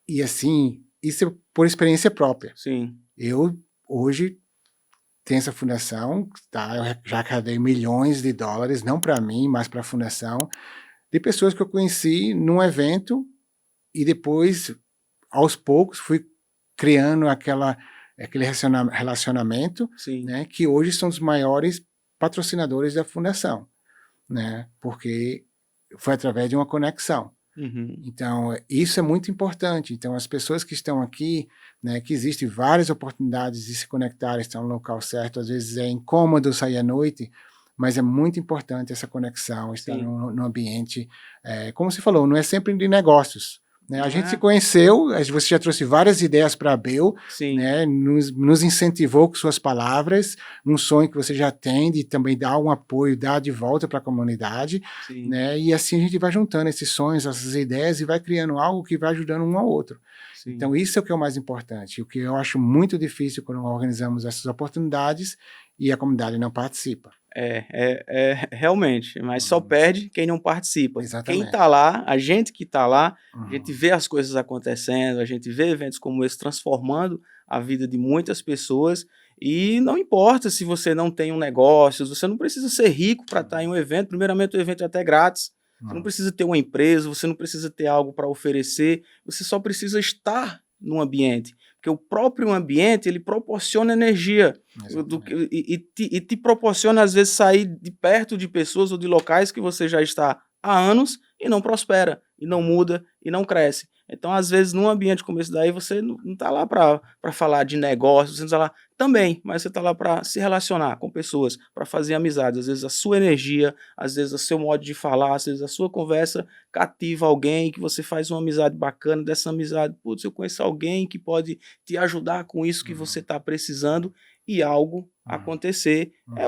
e assim, isso é por experiência própria. sim, Eu, hoje, tenho essa fundação, tá? Eu já arrecadei milhões de dólares, não para mim, mas para a fundação, de pessoas que eu conheci num evento e depois, aos poucos, fui criando aquele relacionamento, sim. né, que hoje são os maiores patrocinadores da fundação, né, porque foi através de uma conexão. Uhum. Então, isso é muito importante. Então, as pessoas que estão aqui, né, que existem várias oportunidades de se conectar, estão no local certo, às vezes é incômodo sair à noite, mas é muito importante essa conexão, estar Sim. no ambiente, como você falou, não é sempre de negócios, né? A Não gente se é? conheceu, você já trouxe várias ideias para a Bel, Sim, né, nos incentivou com suas palavras, um sonho que você já tem de também dar um apoio, dar de volta para a comunidade, sim, né? E assim a gente vai juntando esses sonhos, essas ideias e vai criando algo que vai ajudando um ao outro. sim. Então isso é o que é o mais importante. O que eu acho muito difícil quando organizamos essas oportunidades e a comunidade não participa. Realmente, mas só Uhum. perde quem não participa. Quem tá Exatamente. lá, a gente que tá lá, a gente Uhum. vê as coisas acontecendo, a gente vê eventos como esse transformando a vida de muitas pessoas, e não importa se você não tem um negócio, você não precisa ser rico para estar em um evento. Primeiramente, o evento é até grátis. Você não Uhum. precisa ter uma empresa, você não precisa ter algo para oferecer, você só precisa estar no ambiente. porque o próprio ambiente, ele proporciona energia e te proporciona, às vezes, sair de perto de pessoas ou de locais que você já está há anos e não prospera, e não muda, e não cresce. Então, às vezes, num ambiente como esse daí, você não está lá para falar de negócios, você não está lá também, mas você está lá para se relacionar com pessoas, para fazer amizades. Às vezes, a sua energia, às vezes, o seu modo de falar, às vezes, a sua conversa cativa alguém, que você faz uma amizade bacana, dessa amizade, putz, eu conheço alguém que pode te ajudar com isso que você está precisando e algo acontecer. É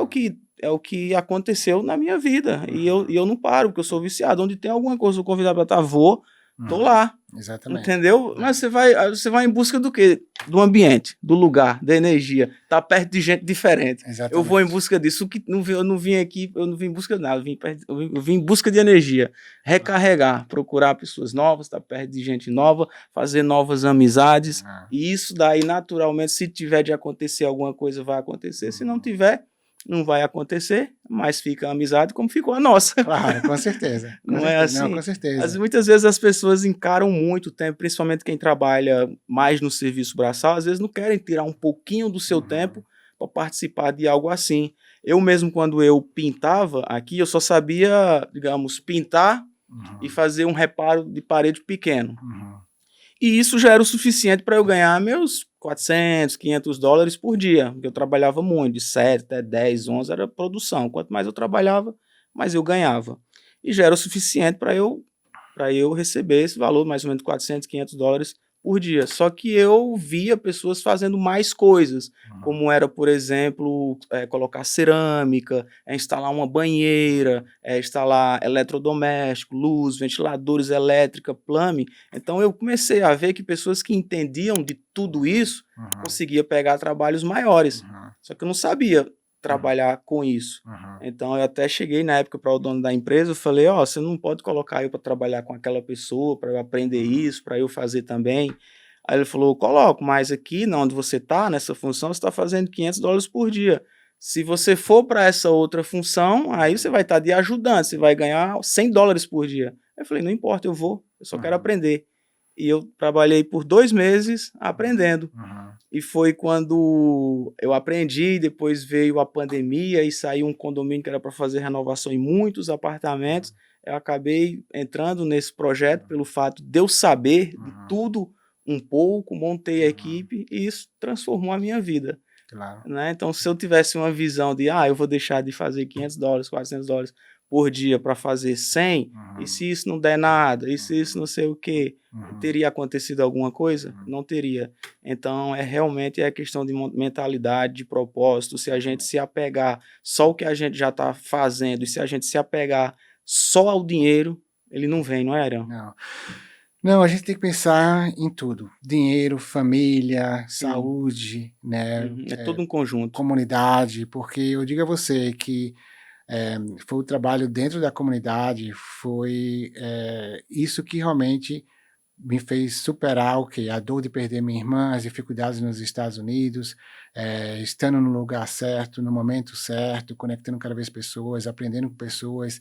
o que aconteceu na minha vida. E eu não paro, porque eu sou viciado. Onde tem alguma coisa, eu convidar para estar, vou, tô lá. Exatamente. Entendeu? Mas você vai em busca do quê? Do ambiente, do lugar, da energia. Tá perto de gente diferente. Exatamente. Eu vou em busca disso. Eu não vim aqui, eu não vim em busca de nada. Eu vim em busca de energia. Recarregar, procurar pessoas novas, estar perto de gente nova, fazer novas amizades. E isso daí, naturalmente, se tiver de acontecer alguma coisa, vai acontecer. Se não tiver, não vai acontecer, mas fica a amizade como ficou a nossa. Claro, com certeza. Não é assim? Não, com certeza. Muitas vezes as pessoas encaram muito tempo, principalmente quem trabalha mais no serviço braçal, às vezes não querem tirar um pouquinho do seu tempo para participar de algo assim. Eu mesmo, quando eu pintava aqui, eu só sabia, digamos, pintar e fazer um reparo de parede pequeno. E isso já era o suficiente para eu ganhar meus 400, 500 dólares por dia, porque eu trabalhava muito, de 7 até 10, 11 era produção. Quanto mais eu trabalhava, mais eu ganhava. E já era o suficiente para eu receber esse valor, mais ou menos 400, 500 dólares por dia. Só que eu via pessoas fazendo mais coisas, como era, por exemplo, colocar cerâmica, instalar uma banheira, instalar eletrodoméstico, luz, ventiladores, elétrica, plumbing. Então eu comecei a ver que pessoas que entendiam de tudo isso conseguiam pegar trabalhos maiores. Só que eu não sabia trabalhar com isso. Então eu até cheguei na época para o dono da empresa, eu falei, você não pode colocar eu para trabalhar com aquela pessoa, para eu aprender isso, para eu fazer também. Aí ele falou, coloco, mas aqui, onde você está, nessa função, você está fazendo 500 dólares por dia. Se você for para essa outra função, aí você vai estar de ajudante, você vai ganhar 100 dólares por dia. Eu falei, não importa, eu vou, eu só quero aprender. E eu trabalhei por 2 meses aprendendo. E foi quando eu aprendi, depois veio a pandemia e saiu um condomínio que era para fazer renovação em muitos apartamentos. Eu acabei entrando nesse projeto pelo fato de eu saber de tudo um pouco, montei a equipe e isso transformou a minha vida. Claro. Né? Então, se eu tivesse uma visão de, eu vou deixar de fazer 500 dólares, 400 dólares por dia para fazer 100, e se isso não der nada, e se isso não sei o quê, teria acontecido alguma coisa? Não teria. Então, realmente é questão de mentalidade, de propósito, se a gente se apegar só ao que a gente já está fazendo, e se a gente se apegar só ao dinheiro, ele não vem, não é, Ariel? Não, a gente tem que pensar em tudo. Dinheiro, família, saúde, né? É todo um conjunto. Comunidade, porque eu digo a você que foi o trabalho dentro da comunidade, foi isso que realmente me fez superar a dor de perder minha irmã, as dificuldades nos Estados Unidos, estando no lugar certo, no momento certo, conectando cada vez pessoas, aprendendo com pessoas.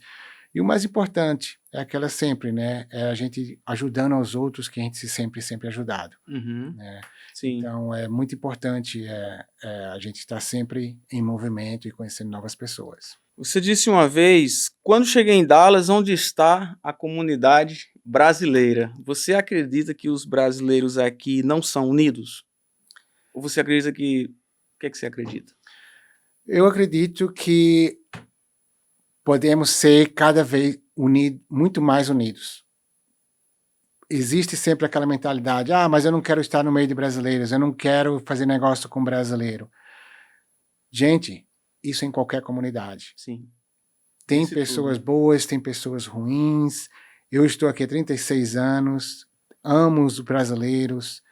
E o mais importante é aquela sempre, né? É a gente ajudando aos outros que a gente se sempre ajudado. Né? Sim. Então, é muito importante a gente estar sempre em movimento e conhecendo novas pessoas. Você disse uma vez, quando cheguei em Dallas, onde está a comunidade brasileira? Você acredita que os brasileiros aqui não são unidos? Ou você acredita que... O que é que você acredita? Eu acredito que podemos ser cada vez muito mais unidos. Existe sempre aquela mentalidade, mas eu não quero estar no meio de brasileiros, eu não quero fazer negócio com brasileiro. Gente, isso em qualquer comunidade. Sim. Tem pessoas boas, tem pessoas ruins. Eu estou aqui há 36 anos, amo os brasileiros.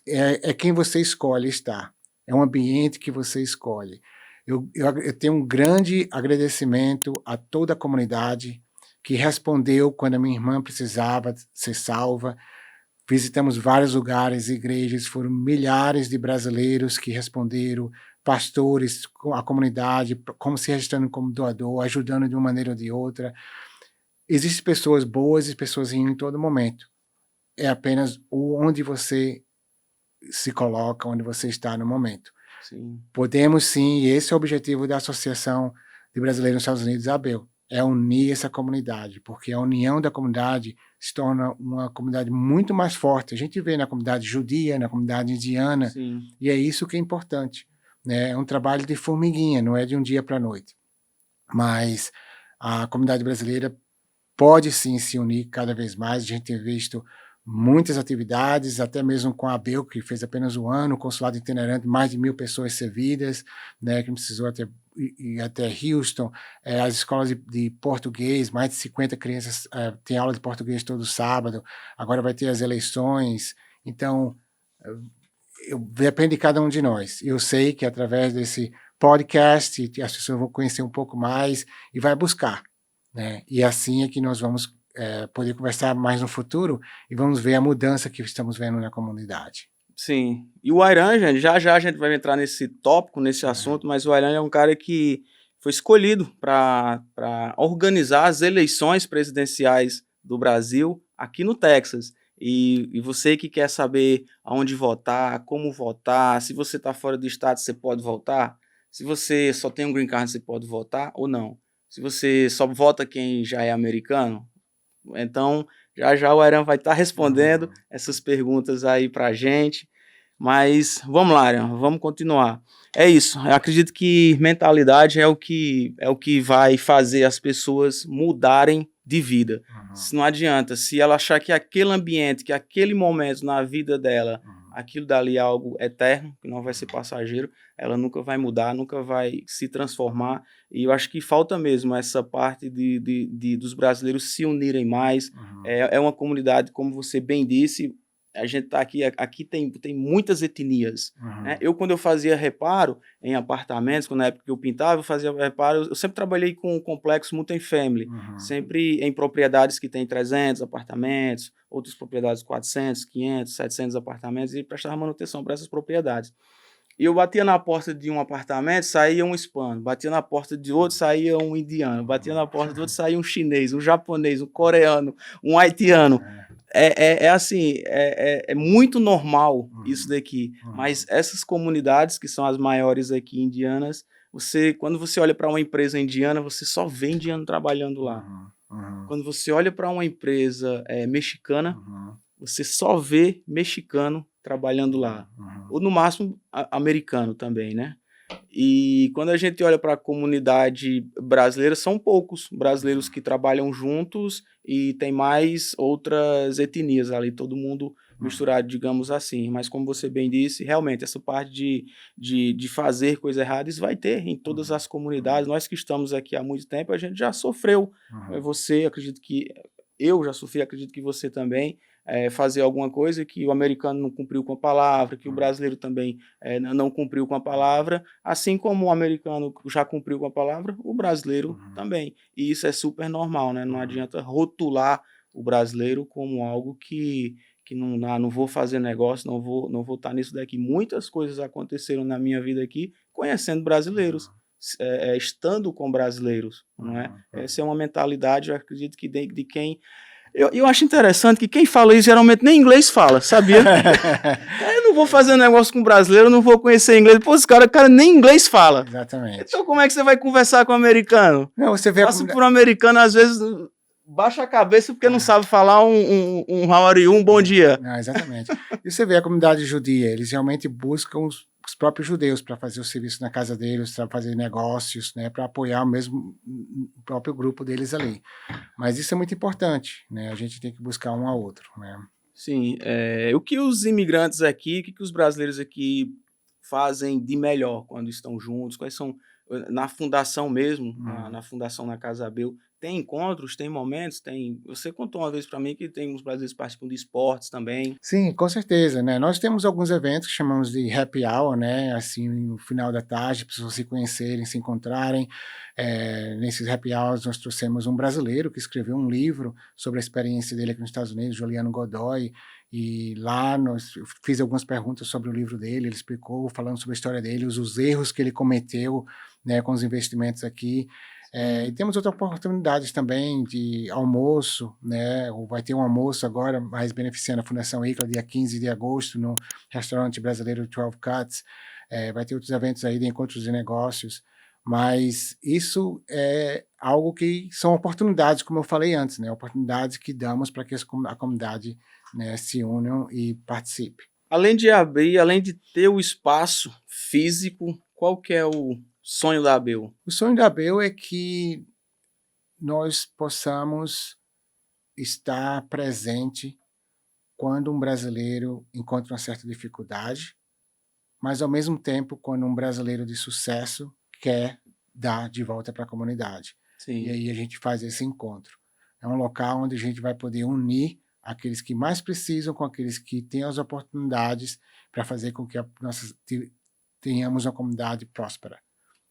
É quem você escolhe estar. É um ambiente que você escolhe. Eu tenho um grande agradecimento a toda a comunidade que respondeu quando a minha irmã precisava ser salva. Visitamos vários lugares, igrejas, foram milhares de brasileiros que responderam, pastores, a comunidade, como se registrando como doador, ajudando de uma maneira ou de outra. Existem pessoas boas e pessoas ruins em todo momento. É apenas onde você se coloca onde você está no momento. Sim. Podemos sim, e esse é o objetivo da Associação de Brasileiros nos Estados Unidos, ABEL, é unir essa comunidade, porque a união da comunidade se torna uma comunidade muito mais forte. A gente vê na comunidade judia, na comunidade indiana, Sim. e é isso que é importante, né? É um trabalho de formiguinha, não é de um dia para a noite. Mas a comunidade brasileira pode sim se unir cada vez mais. A gente tem visto muitas atividades, até mesmo com a ABEL, que fez apenas um ano, o consulado itinerante, mais de 1.000 pessoas servidas, né, que não precisou ir até Houston, as escolas de português, mais de 50 crianças têm aula de português todo sábado, agora vai ter as eleições, então depende de cada um de nós. Eu sei que através desse podcast as pessoas vão conhecer um pouco mais e vai buscar, né? E assim é que nós vamos poder conversar mais no futuro e vamos ver a mudança que estamos vendo na comunidade. Sim. E o Ayran, gente, já a gente vai entrar nesse tópico, nesse assunto, mas o Ayran é um cara que foi escolhido para organizar as eleições presidenciais do Brasil aqui no Texas. E você que quer saber aonde votar, como votar, se você está fora do estado, você pode votar. Se você só tem um green card, você pode votar ou não. Se você só vota quem já é americano, então já o Ayran vai estar respondendo essas perguntas aí para a gente. Mas vamos lá, Ayran, vamos continuar. É isso, eu acredito que mentalidade é o que vai fazer as pessoas mudarem de vida. Se não adianta, se ela achar que aquele ambiente, que aquele momento na vida dela, aquilo dali é algo eterno, que não vai ser passageiro, ela nunca vai mudar, nunca vai se transformar. E eu acho que falta mesmo essa parte dos brasileiros se unirem mais. É uma comunidade, como você bem disse, a gente está aqui tem muitas etnias. Né? Quando eu fazia reparo em apartamentos, na época que eu pintava, eu fazia reparo, eu sempre trabalhei com complexo multifamily, sempre em propriedades que tem 300 apartamentos, outras propriedades 400, 500, 700 apartamentos, e prestava manutenção para essas propriedades. E eu batia na porta de um apartamento, saía um hispano, batia na porta de outro, saía um indiano, batia na porta de outro, saía um chinês, um japonês, um coreano, um haitiano. Assim, é muito normal isso daqui, mas essas comunidades que são as maiores aqui indianas, quando você olha para uma empresa indiana, você só vê indiano trabalhando lá. Quando você olha para uma empresa mexicana, você só vê mexicano trabalhando lá, ou no máximo americano também, né? E quando a gente olha para a comunidade brasileira, são poucos brasileiros que trabalham juntos e tem mais outras etnias ali, todo mundo misturado, digamos assim. Mas como você bem disse, realmente essa parte de fazer coisa errada, isso vai ter em todas as comunidades. Nós que estamos aqui há muito tempo, a gente já sofreu. Você, acredito que eu já sofri, acredito que você também. Fazer alguma coisa que o americano não cumpriu com a palavra, que o brasileiro também não cumpriu com a palavra, assim como o americano já cumpriu com a palavra, o brasileiro também. E isso é super normal, né? Não adianta rotular o brasileiro como algo que não vou fazer negócio, não vou estar nisso daqui. Muitas coisas aconteceram na minha vida aqui conhecendo brasileiros. Estando com brasileiros, não é? Essa é uma mentalidade, eu acredito que de quem... Eu acho interessante que quem fala isso geralmente nem inglês fala, sabia? Eu não vou fazer negócio com brasileiro, eu não vou conhecer inglês. Pô, esse cara nem inglês fala. Exatamente. Então como é que você vai conversar com um americano? Não, você vê Passa por um americano, às vezes, baixa a cabeça porque não sabe falar um how are you, um bom dia. Não, exatamente. E você vê a comunidade judia, eles realmente buscam os próprios judeus para fazer o serviço na casa deles, para fazer negócios, né, para apoiar o próprio grupo deles ali. Mas isso é muito importante, né? A gente tem que buscar um ao outro, né? Sim. O que os imigrantes aqui, o que os brasileiros aqui fazem de melhor quando estão juntos? Quais são, na fundação mesmo, na fundação na Casa ABEL, tem encontros, tem momentos, você contou uma vez para mim que tem uns brasileiros que participam de esportes também. Sim, com certeza, né? Nós temos alguns eventos que chamamos de happy hour, né? Assim, no final da tarde, para vocês se conhecerem, se encontrarem. Nesses happy hours nós trouxemos um brasileiro que escreveu um livro sobre a experiência dele aqui nos Estados Unidos, Juliano Godoy, e lá eu fiz algumas perguntas sobre o livro dele, ele explicou, falando sobre a história dele, os erros que ele cometeu, né, com os investimentos aqui. E temos outras oportunidades também de almoço, né? Vai ter um almoço agora, mais beneficiando a Fundação ICLA, dia 15 de agosto, no restaurante brasileiro 12 Cuts. Vai ter outros eventos aí de encontros de negócios, mas isso é algo que são oportunidades, como eu falei antes, né? Oportunidades que damos para que a comunidade, né, se unam e participe. Além de abrir, além de ter o espaço físico, qual que é o sonho da ABEU? O sonho da ABEU é que nós possamos estar presente quando um brasileiro encontra uma certa dificuldade, mas ao mesmo tempo quando um brasileiro de sucesso quer dar de volta para a comunidade. Sim. E aí a gente faz esse encontro. É um local onde a gente vai poder unir aqueles que mais precisam com aqueles que têm as oportunidades para fazer com que tenhamos uma comunidade próspera.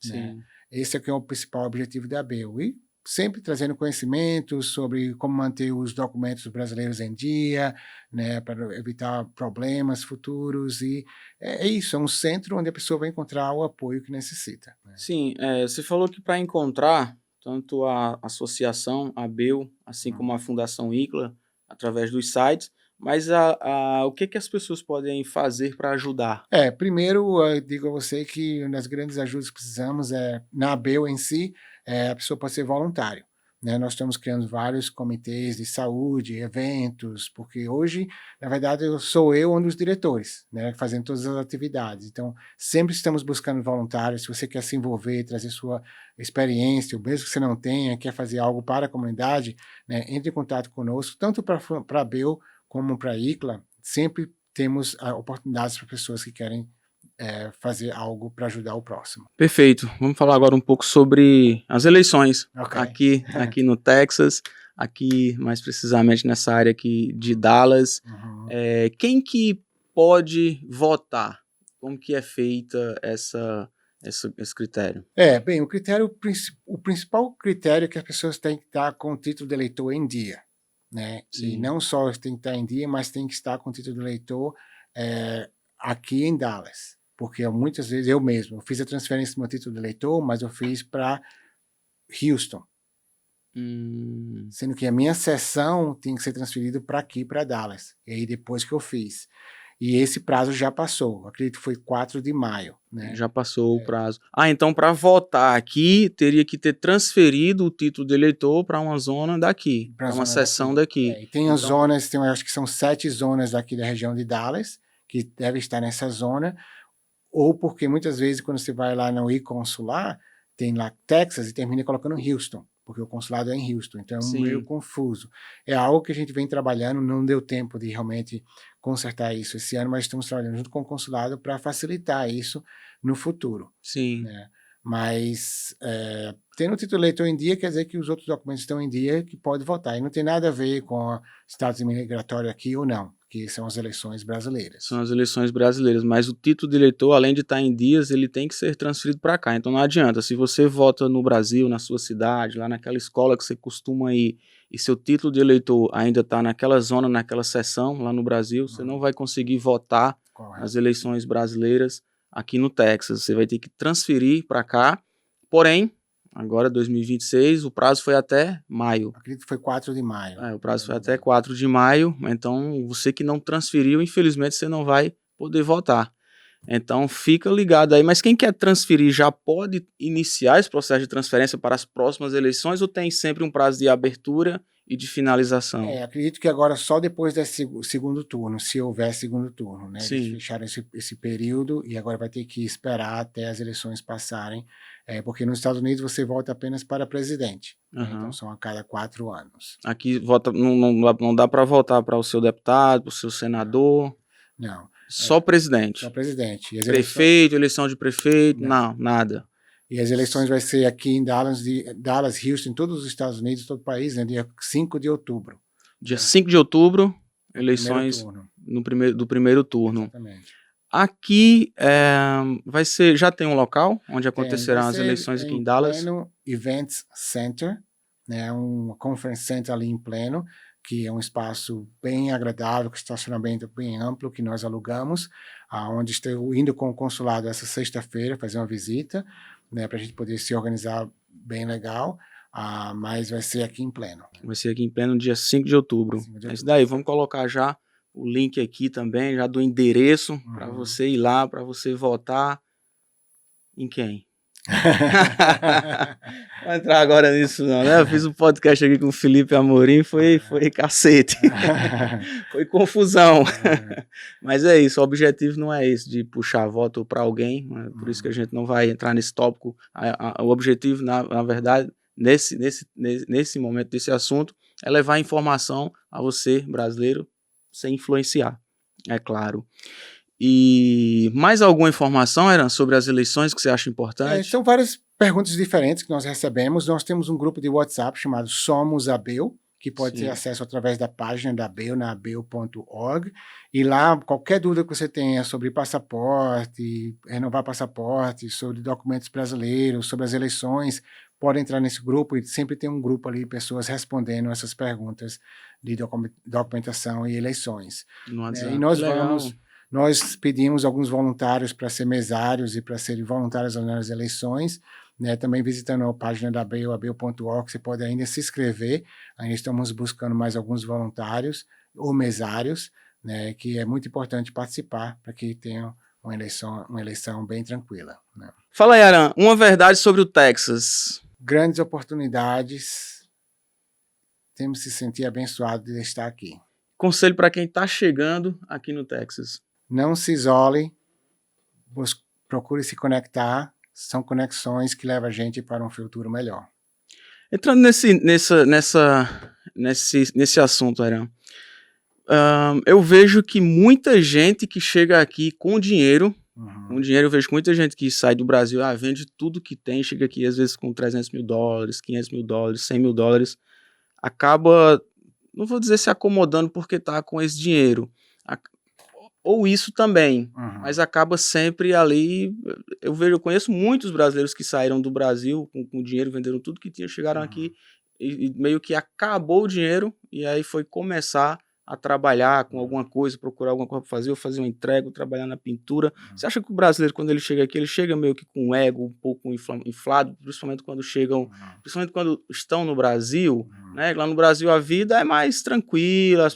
Né? Esse é o principal objetivo da ABEU. E sempre trazendo conhecimento sobre como manter os documentos brasileiros em dia, né, para evitar problemas futuros. E é isso, é um centro onde a pessoa vai encontrar o apoio que necessita. Né? Sim, você falou que para encontrar tanto a associação, a ABEU, assim como a Fundação ICLA, através dos sites, mas o que as pessoas podem fazer para ajudar? Primeiro, eu digo a você que uma das grandes ajudas que precisamos na ABEU em si, a pessoa pode ser voluntário. Né? Nós estamos criando vários comitês de saúde, eventos, porque hoje, na verdade, sou eu um dos diretores, né, fazendo todas as atividades. Então, sempre estamos buscando voluntários. Se você quer se envolver, trazer sua experiência, ou mesmo que você não tenha, quer fazer algo para a comunidade, né, entre em contato conosco, tanto para a ABEU como para a ICLA. Sempre temos oportunidades para pessoas que querem fazer algo para ajudar o próximo. Perfeito. Vamos falar agora um pouco sobre as eleições aqui no Texas, aqui mais precisamente nessa área aqui de Dallas. Quem que pode votar? Como que é feita esse critério? Bem, o principal critério é que as pessoas têm que estar com o título de eleitor em dia. Né? E não só tem que estar em dia, mas tem que estar com o título de eleitor aqui em Dallas. Porque muitas vezes eu fiz a transferência do meu título de eleitor, mas eu fiz para Houston. Sendo que a minha sessão tinha que ser transferida para aqui, para Dallas. E aí depois que eu fiz. E esse prazo já passou, acredito que foi 4 de maio. Né? Já passou o prazo. Então para votar aqui, teria que ter transferido o título de eleitor para uma zona daqui, para uma seção daqui. E tem as zonas, acho que são 7 zonas daqui da região de Dallas, que devem estar nessa zona, ou porque muitas vezes quando você vai lá no e-consular, tem lá Texas e termina colocando Houston, porque o consulado é em Houston, então é meio confuso. É algo que a gente vem trabalhando, não deu tempo de realmente consertar isso esse ano, mas estamos trabalhando junto com o consulado para facilitar isso no futuro. Sim. Né? Mas tendo o título de eleitor em dia quer dizer que os outros documentos estão em dia que pode votar. E não tem nada a ver com o status migratório aqui ou não, que são as eleições brasileiras. São as eleições brasileiras, mas o título de eleitor, além de estar em dias, ele tem que ser transferido para cá. Então não adianta, se você vota no Brasil, na sua cidade, lá naquela escola que você costuma ir, e seu título de eleitor ainda está naquela zona, naquela seção lá no Brasil, você não vai conseguir votar nas eleições brasileiras aqui no Texas. Você vai ter que transferir para cá, porém, agora 2026, o prazo foi até maio. Acredito que foi 4 de maio. O prazo foi até 4 de maio, então você que não transferiu, infelizmente você não vai poder votar. Então fica ligado aí, mas quem quer transferir já pode iniciar esse processo de transferência para as próximas eleições ou tem sempre um prazo de abertura e de finalização? Acredito que agora só depois desse segundo turno, se houver segundo turno, né? Sim. Eles fecharam esse período e agora vai ter que esperar até as eleições passarem, porque nos Estados Unidos você vota apenas para presidente, né? Então são a cada 4 anos. Aqui vota, não dá para votar para o seu deputado, para o seu senador? Não. Só presidente? Só presidente. Prefeito, eleição de prefeito? Não, nada. E as eleições vai ser aqui em Dallas, Houston, todos os Estados Unidos, todo o país, né, dia 5 de outubro. Dia 5 de outubro, eleições do primeiro turno. Exatamente. Aqui vai ser, já tem um local onde acontecerão as eleições aqui em Dallas? Plano Events Center, né, um conference center ali em Plano, que é um espaço bem agradável, com estacionamento bem amplo, que nós alugamos, onde estou indo com o consulado essa sexta-feira fazer uma visita, né, para a gente poder se organizar bem legal, mas vai ser aqui em pleno. Vai ser aqui em pleno dia 5 de outubro. É isso daí, vamos colocar já o link aqui também, já do endereço, para você ir lá, para você votar em quem? Não vou entrar agora nisso não, né? Eu fiz um podcast aqui com o Felipe Amorim, foi cacete. Foi confusão. Mas é isso, o objetivo não é esse, de puxar voto para alguém, por isso que a gente não vai entrar nesse tópico. O objetivo, na verdade, nesse momento desse assunto, é levar informação a você, brasileiro, sem influenciar, é claro. E mais alguma informação, Eran, sobre as eleições que você acha importante? São várias perguntas diferentes que nós recebemos. Nós temos um grupo de WhatsApp chamado Somos ABEU, que pode ter acesso através da página da ABEU, na abeu.org. E lá, qualquer dúvida que você tenha sobre passaporte, renovar passaporte, sobre documentos brasileiros, sobre as eleições, pode entrar nesse grupo e sempre tem um grupo ali de pessoas respondendo essas perguntas de documentação e eleições. No WhatsApp. E nós pedimos alguns voluntários para ser mesários e para serem voluntários nas eleições, né? Também visitando a página da ABEU, abeu.org, você pode ainda se inscrever. Ainda estamos buscando mais alguns voluntários ou mesários, né? Que é muito importante participar para que tenha uma eleição bem tranquila, né? Fala aí, Aran, uma verdade sobre o Texas. Grandes oportunidades, temos que se sentir abençoado de estar aqui. Conselho para quem está chegando aqui no Texas. Não se isole, procure se conectar, são conexões que levam a gente para um futuro melhor. Entrando nesse assunto, Aran, eu vejo que muita gente que chega aqui com dinheiro, eu vejo muita gente que sai do Brasil, vende tudo que tem, chega aqui às vezes com $300 mil, $500 mil, $100 mil, acaba, não vou dizer se acomodando porque está com esse dinheiro, ou isso também, mas acaba sempre ali. Eu conheço muitos brasileiros que saíram do Brasil com dinheiro, venderam tudo que tinham, chegaram aqui e meio que acabou o dinheiro, e aí foi começar a trabalhar com alguma coisa, procurar alguma coisa para fazer, ou fazer uma entrega, ou trabalhar na pintura. Você acha que o brasileiro, quando ele chega aqui, ele chega meio que com o ego um pouco inflado, principalmente quando estão no Brasil, né? Lá no Brasil a vida é mais tranquila,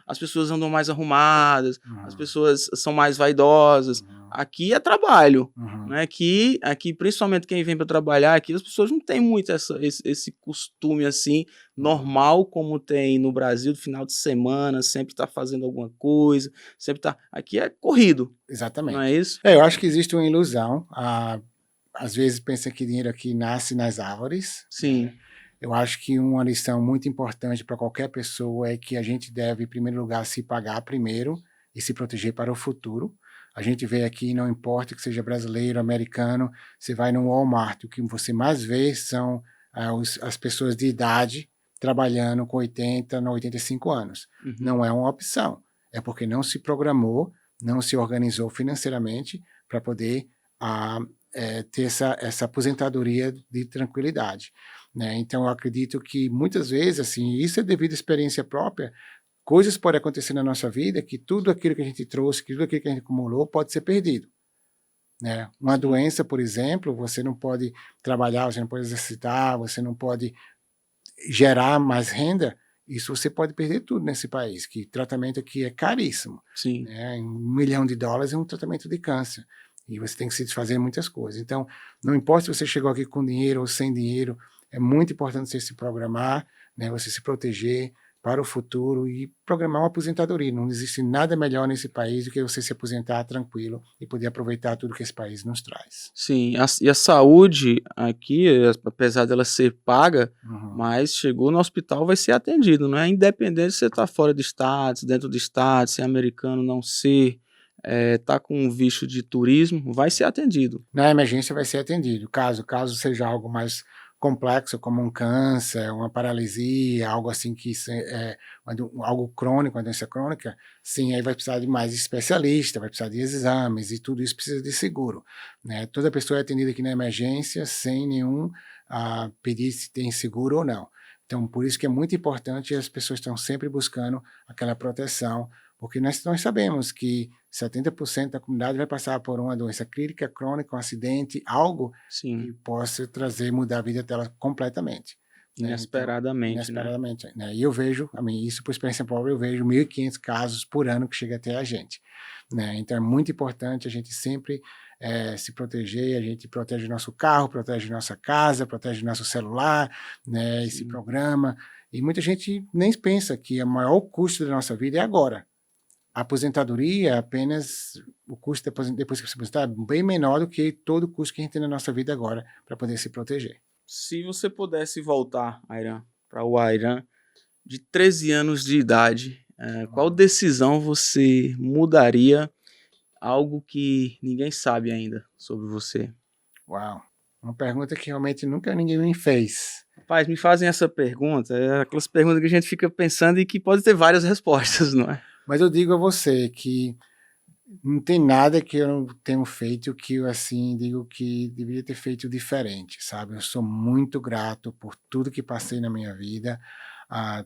as pessoas andam mais arrumadas, as pessoas são mais vaidosas. Aqui é trabalho, né? Aqui, principalmente quem vem para trabalhar aqui, as pessoas não têm muito esse costume assim, normal como tem no Brasil, do final de semana, sempre tá fazendo alguma coisa, sempre tá... Aqui é corrido. Exatamente. Não é isso? Eu acho que existe uma ilusão. Às vezes pensa que dinheiro aqui nasce nas árvores. Sim. Né? Eu acho que uma lição muito importante para qualquer pessoa é que a gente deve, em primeiro lugar, se pagar primeiro e se proteger para o futuro. A gente vê aqui, não importa que seja brasileiro, americano, você vai no Walmart, o que você mais vê são as pessoas de idade trabalhando com 80, 85 anos. Não é uma opção. É porque não se programou, não se organizou financeiramente para poder ter essa aposentadoria de tranquilidade. Né? Então, eu acredito que muitas vezes, assim, isso é devido à experiência própria, coisas podem acontecer na nossa vida que tudo aquilo que a gente trouxe, tudo aquilo que a gente acumulou pode ser perdido. Né? Uma doença, por exemplo, você não pode trabalhar, você não pode exercitar, você não pode gerar mais renda, isso você pode perder tudo nesse país, que tratamento aqui é caríssimo. Sim. Né? $1 milhão é um tratamento de câncer. E você tem que se desfazer de muitas coisas. Então, não importa se você chegou aqui com dinheiro ou sem dinheiro, é muito importante você se programar, né? Você se proteger para o futuro e programar uma aposentadoria. Não existe nada melhor nesse país do que você se aposentar tranquilo e poder aproveitar tudo que esse país nos traz. Sim, e a saúde aqui, apesar dela ser paga, mas chegou no hospital vai ser atendido, não é? Independente se você está fora de status, dentro de status, se é americano, não ser, tá com um visto de turismo, vai ser atendido. Na emergência vai ser atendido. Caso seja algo mais complexo, como um câncer, uma paralisia, algo assim que algo crônico, uma doença crônica, sim, aí vai precisar de mais especialista, vai precisar de exames e tudo isso precisa de seguro. Né? Toda pessoa é atendida aqui na emergência sem nenhum pedir se tem seguro ou não. Então, por isso que é muito importante, as pessoas estão sempre buscando aquela proteção, porque nós sabemos que 70% da comunidade vai passar por uma doença crítica, crônica, um acidente, algo Sim. que possa mudar a vida dela completamente. Né? Inesperadamente, então, inesperadamente, né? E eu vejo, isso por experiência própria, eu vejo 1.500 casos por ano que chega até a gente. Né? Então é muito importante a gente sempre se proteger, a gente protege o nosso carro, protege nossa casa, protege nosso celular, né? Esse programa. E muita gente nem pensa que o maior custo da nossa vida é agora. A aposentadoria, apenas o custo depois que você aposentar, é bem menor do que todo o custo que a gente tem na nossa vida agora para poder se proteger. Se você pudesse voltar, Ayran, para o Ayran de 13 anos de idade, qual decisão você mudaria, algo que ninguém sabe ainda sobre você? Uau, uma pergunta que realmente nunca ninguém me fez. Rapaz, me fazem essa pergunta, aquelas perguntas que a gente fica pensando e que pode ter várias respostas, não é? Mas eu digo a você que não tem nada que eu não tenho feito que eu, assim, digo que deveria ter feito diferente, sabe? Eu sou muito grato por tudo que passei na minha vida,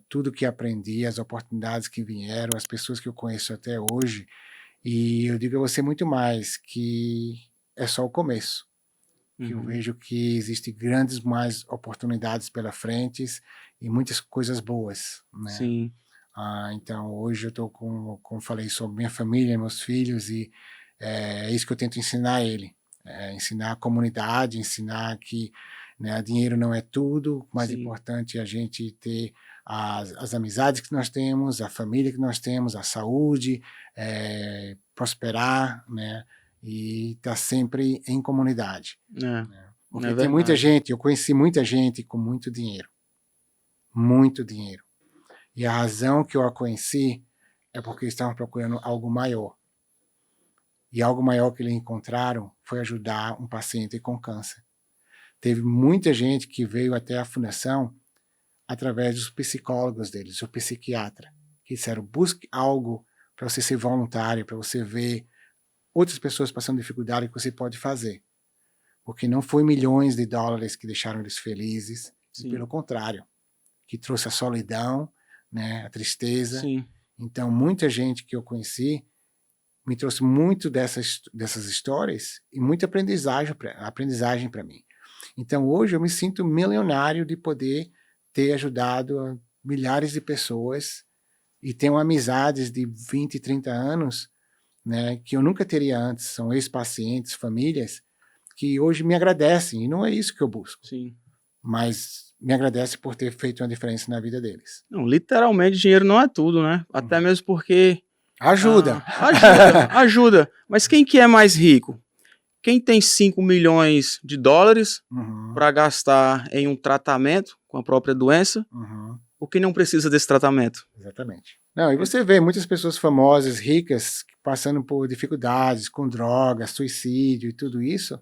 tudo que aprendi, as oportunidades que vieram, as pessoas que eu conheço até hoje. E eu digo a você muito mais, que é só o começo. Que eu vejo que existem grandes mais oportunidades pela frente e muitas coisas boas, né? Sim. Então hoje eu estou como falei, sobre minha família, meus filhos, e é isso que eu tento ensinar a ele. Ensinar a comunidade, ensinar que, né, dinheiro não é tudo, o mais importante é a gente ter as amizades que nós temos, a família que nós temos, a saúde, prosperar, né? E estar sempre em comunidade. Né? Porque tem muita gente, eu conheci muita gente com muito dinheiro. Muito dinheiro. E a razão que eu a conheci é porque eles estavam procurando algo maior. E algo maior que eles encontraram foi ajudar um paciente com câncer. Teve muita gente que veio até a fundação através dos psicólogos deles, o psiquiatra, que disseram, busque algo para você ser voluntário, para você ver outras pessoas passando dificuldade que você pode fazer. Porque não foi milhões de dólares que deixaram eles felizes, e pelo contrário, que trouxe a solidão, né, a tristeza. Sim. Então, muita gente que eu conheci me trouxe muito dessas histórias e muita aprendizagem para mim. Então, hoje eu me sinto milionário de poder ter ajudado milhares de pessoas e tenho amizades de 20, 30 anos, né, que eu nunca teria antes. São ex-pacientes, famílias, que hoje me agradecem, e não é isso que eu busco. Sim. Mas me agradece por ter feito uma diferença na vida deles. Não, literalmente, dinheiro não é tudo, né? Até mesmo porque... Ajuda. Ajuda. Mas quem que é mais rico? Quem tem 5 milhões de dólares para gastar em um tratamento com a própria doença, ou quem não precisa desse tratamento? Exatamente. Não, e você vê muitas pessoas famosas, ricas, passando por dificuldades com drogas, suicídio e tudo isso.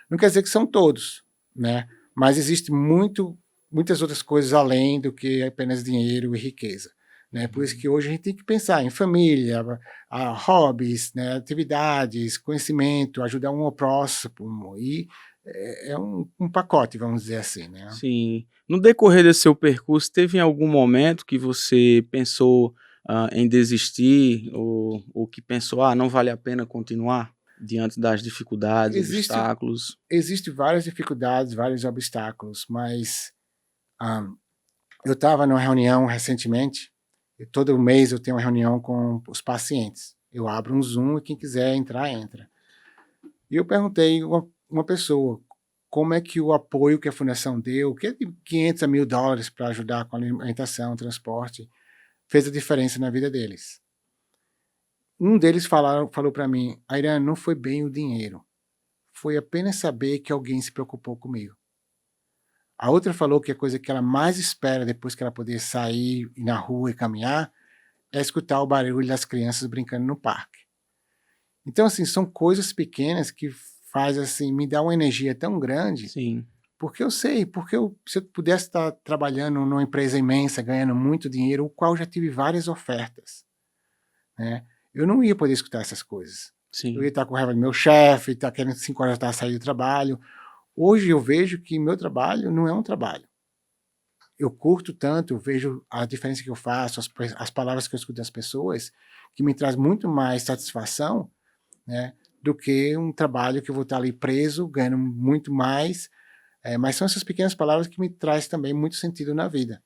Não quer dizer que são todos, né? Mas existe muitas outras coisas além do que apenas dinheiro e riqueza. Né? Por isso que hoje a gente tem que pensar em família, hobbies, né? Atividades, conhecimento, ajudar um ao próximo. E é um pacote, vamos dizer assim. Né? Sim. No decorrer desse seu percurso, teve em algum momento que você pensou em desistir ou que pensou, não vale a pena continuar diante das dificuldades, obstáculos? Existem várias dificuldades, vários obstáculos, mas eu estava numa reunião recentemente, e todo mês eu tenho uma reunião com os pacientes. Eu abro um Zoom e quem quiser entrar, entra. E eu perguntei a uma pessoa como é que o apoio que a fundação deu, que é de 500 a $1.000 para ajudar com alimentação, transporte, fez a diferença na vida deles. Um deles falou para mim, Ayran, não foi bem o dinheiro, foi apenas saber que alguém se preocupou comigo. A outra falou que a coisa que ela mais espera depois que ela poder sair na rua e caminhar é escutar o barulho das crianças brincando no parque. Então, assim, são coisas pequenas que faz assim, me dá uma energia tão grande. Sim. Porque eu sei, se eu pudesse estar trabalhando numa empresa imensa, ganhando muito dinheiro, o qual já tive várias ofertas, né? Eu não ia poder escutar essas coisas. Sim. Eu ia estar com raiva do meu chefe, estar querendo 5 horas da tarde sair do trabalho. Hoje eu vejo que meu trabalho não é um trabalho. eu curto tanto, eu vejo a diferença que eu faço, as palavras que eu escuto das pessoas, que me traz muito mais satisfação, né, do que um trabalho que eu vou estar ali preso, ganhando muito mais, mas são essas pequenas palavras que me traz também muito sentido na vida.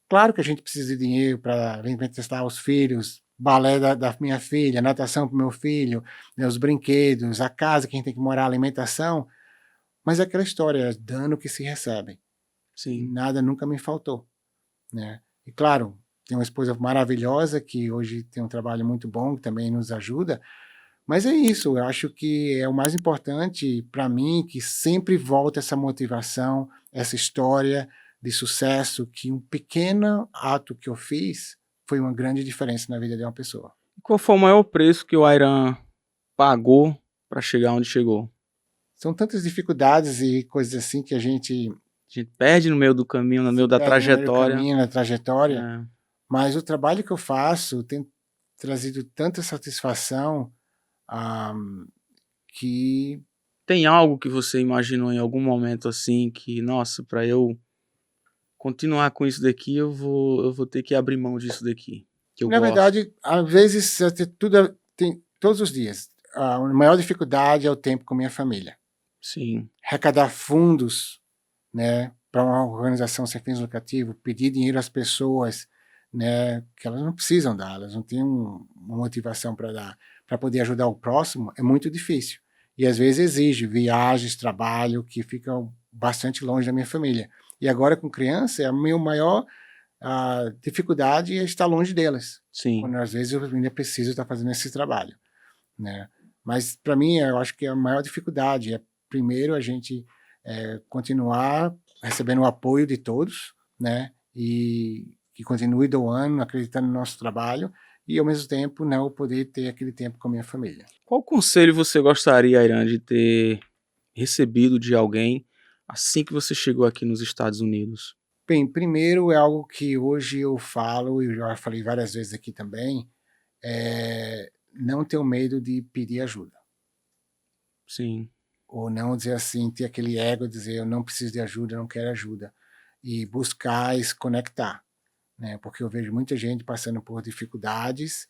Claro que a gente precisa de dinheiro para alimentar os filhos, balé da minha filha, natação para o meu filho, né, os brinquedos, a casa que a gente tem que morar, a alimentação, mas é aquela história, dano que se recebe. Sim. Nada nunca me faltou, né? E claro, tenho uma esposa maravilhosa que hoje tem um trabalho muito bom, que também nos ajuda, mas é isso, eu acho que é o mais importante para mim, que sempre volta essa motivação, essa história de sucesso, que um pequeno ato que eu fiz foi uma grande diferença na vida de uma pessoa. Qual foi o maior preço que o Ayran pagou para chegar onde chegou? São tantas dificuldades e coisas assim que a gente perde no meio do caminho, no meio da trajetória. No meio do caminho, na trajetória, mas o trabalho que eu faço tem trazido tanta satisfação que... Tem algo que você imaginou em algum momento assim, que, nossa, para eu continuar com isso daqui, eu vou ter que abrir mão disso daqui, que eu Na gosto. verdade, às vezes, tem todos os dias, a maior dificuldade é o tempo com minha família. Sim. Arrecadar fundos, né, para uma organização sem fins lucrativos, pedir dinheiro às pessoas, né, que elas não precisam dar, elas não têm uma motivação para dar, para poder ajudar o próximo, é muito difícil. E às vezes exige viagens, trabalho, que ficam bastante longe da minha família. E agora com criança, a minha maior dificuldade é estar longe delas. Sim. Quando às vezes eu ainda preciso estar fazendo esse trabalho, né? Mas para mim, eu acho que a maior dificuldade é, primeiro, a gente continuar recebendo o apoio de todos, né? E que continue doando, acreditando no nosso trabalho, e ao mesmo tempo não poder ter aquele tempo com a minha família. Qual conselho você gostaria, Ayran, de ter recebido de alguém assim que você chegou aqui nos Estados Unidos? Bem, primeiro é algo que hoje eu falo, e já falei várias vezes aqui também, não ter medo de pedir ajuda. Sim. Ou não dizer assim, ter aquele ego, dizer eu não preciso de ajuda, eu não quero ajuda. E buscar se conectar, né? Porque eu vejo muita gente passando por dificuldades,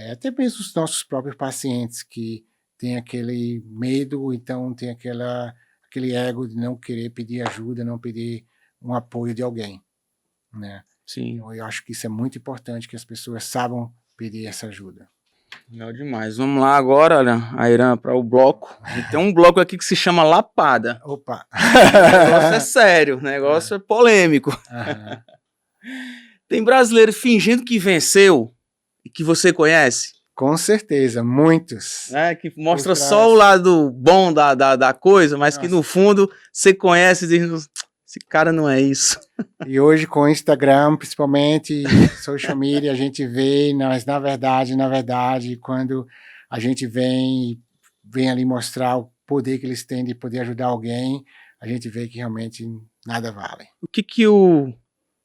até mesmo os nossos próprios pacientes que têm aquele medo, então tem aquele ego de não querer pedir ajuda, não pedir um apoio de alguém, né? Sim. Então, eu acho que isso é muito importante, que as pessoas saibam pedir essa ajuda. Legal demais. Vamos lá agora, Ayran, para o bloco. A gente tem um bloco aqui que se chama Lapada. Opa! O negócio é sério, o negócio é polêmico. Tem brasileiro fingindo que venceu e que você conhece? Com certeza, muitos. Que mostra só o lado bom da coisa, mas que no fundo você conhece e diz, esse cara não é isso. E hoje com o Instagram, principalmente, social media, a gente vê, mas na verdade, quando a gente vem ali mostrar o poder que eles têm de poder ajudar alguém, a gente vê que realmente nada vale. O que o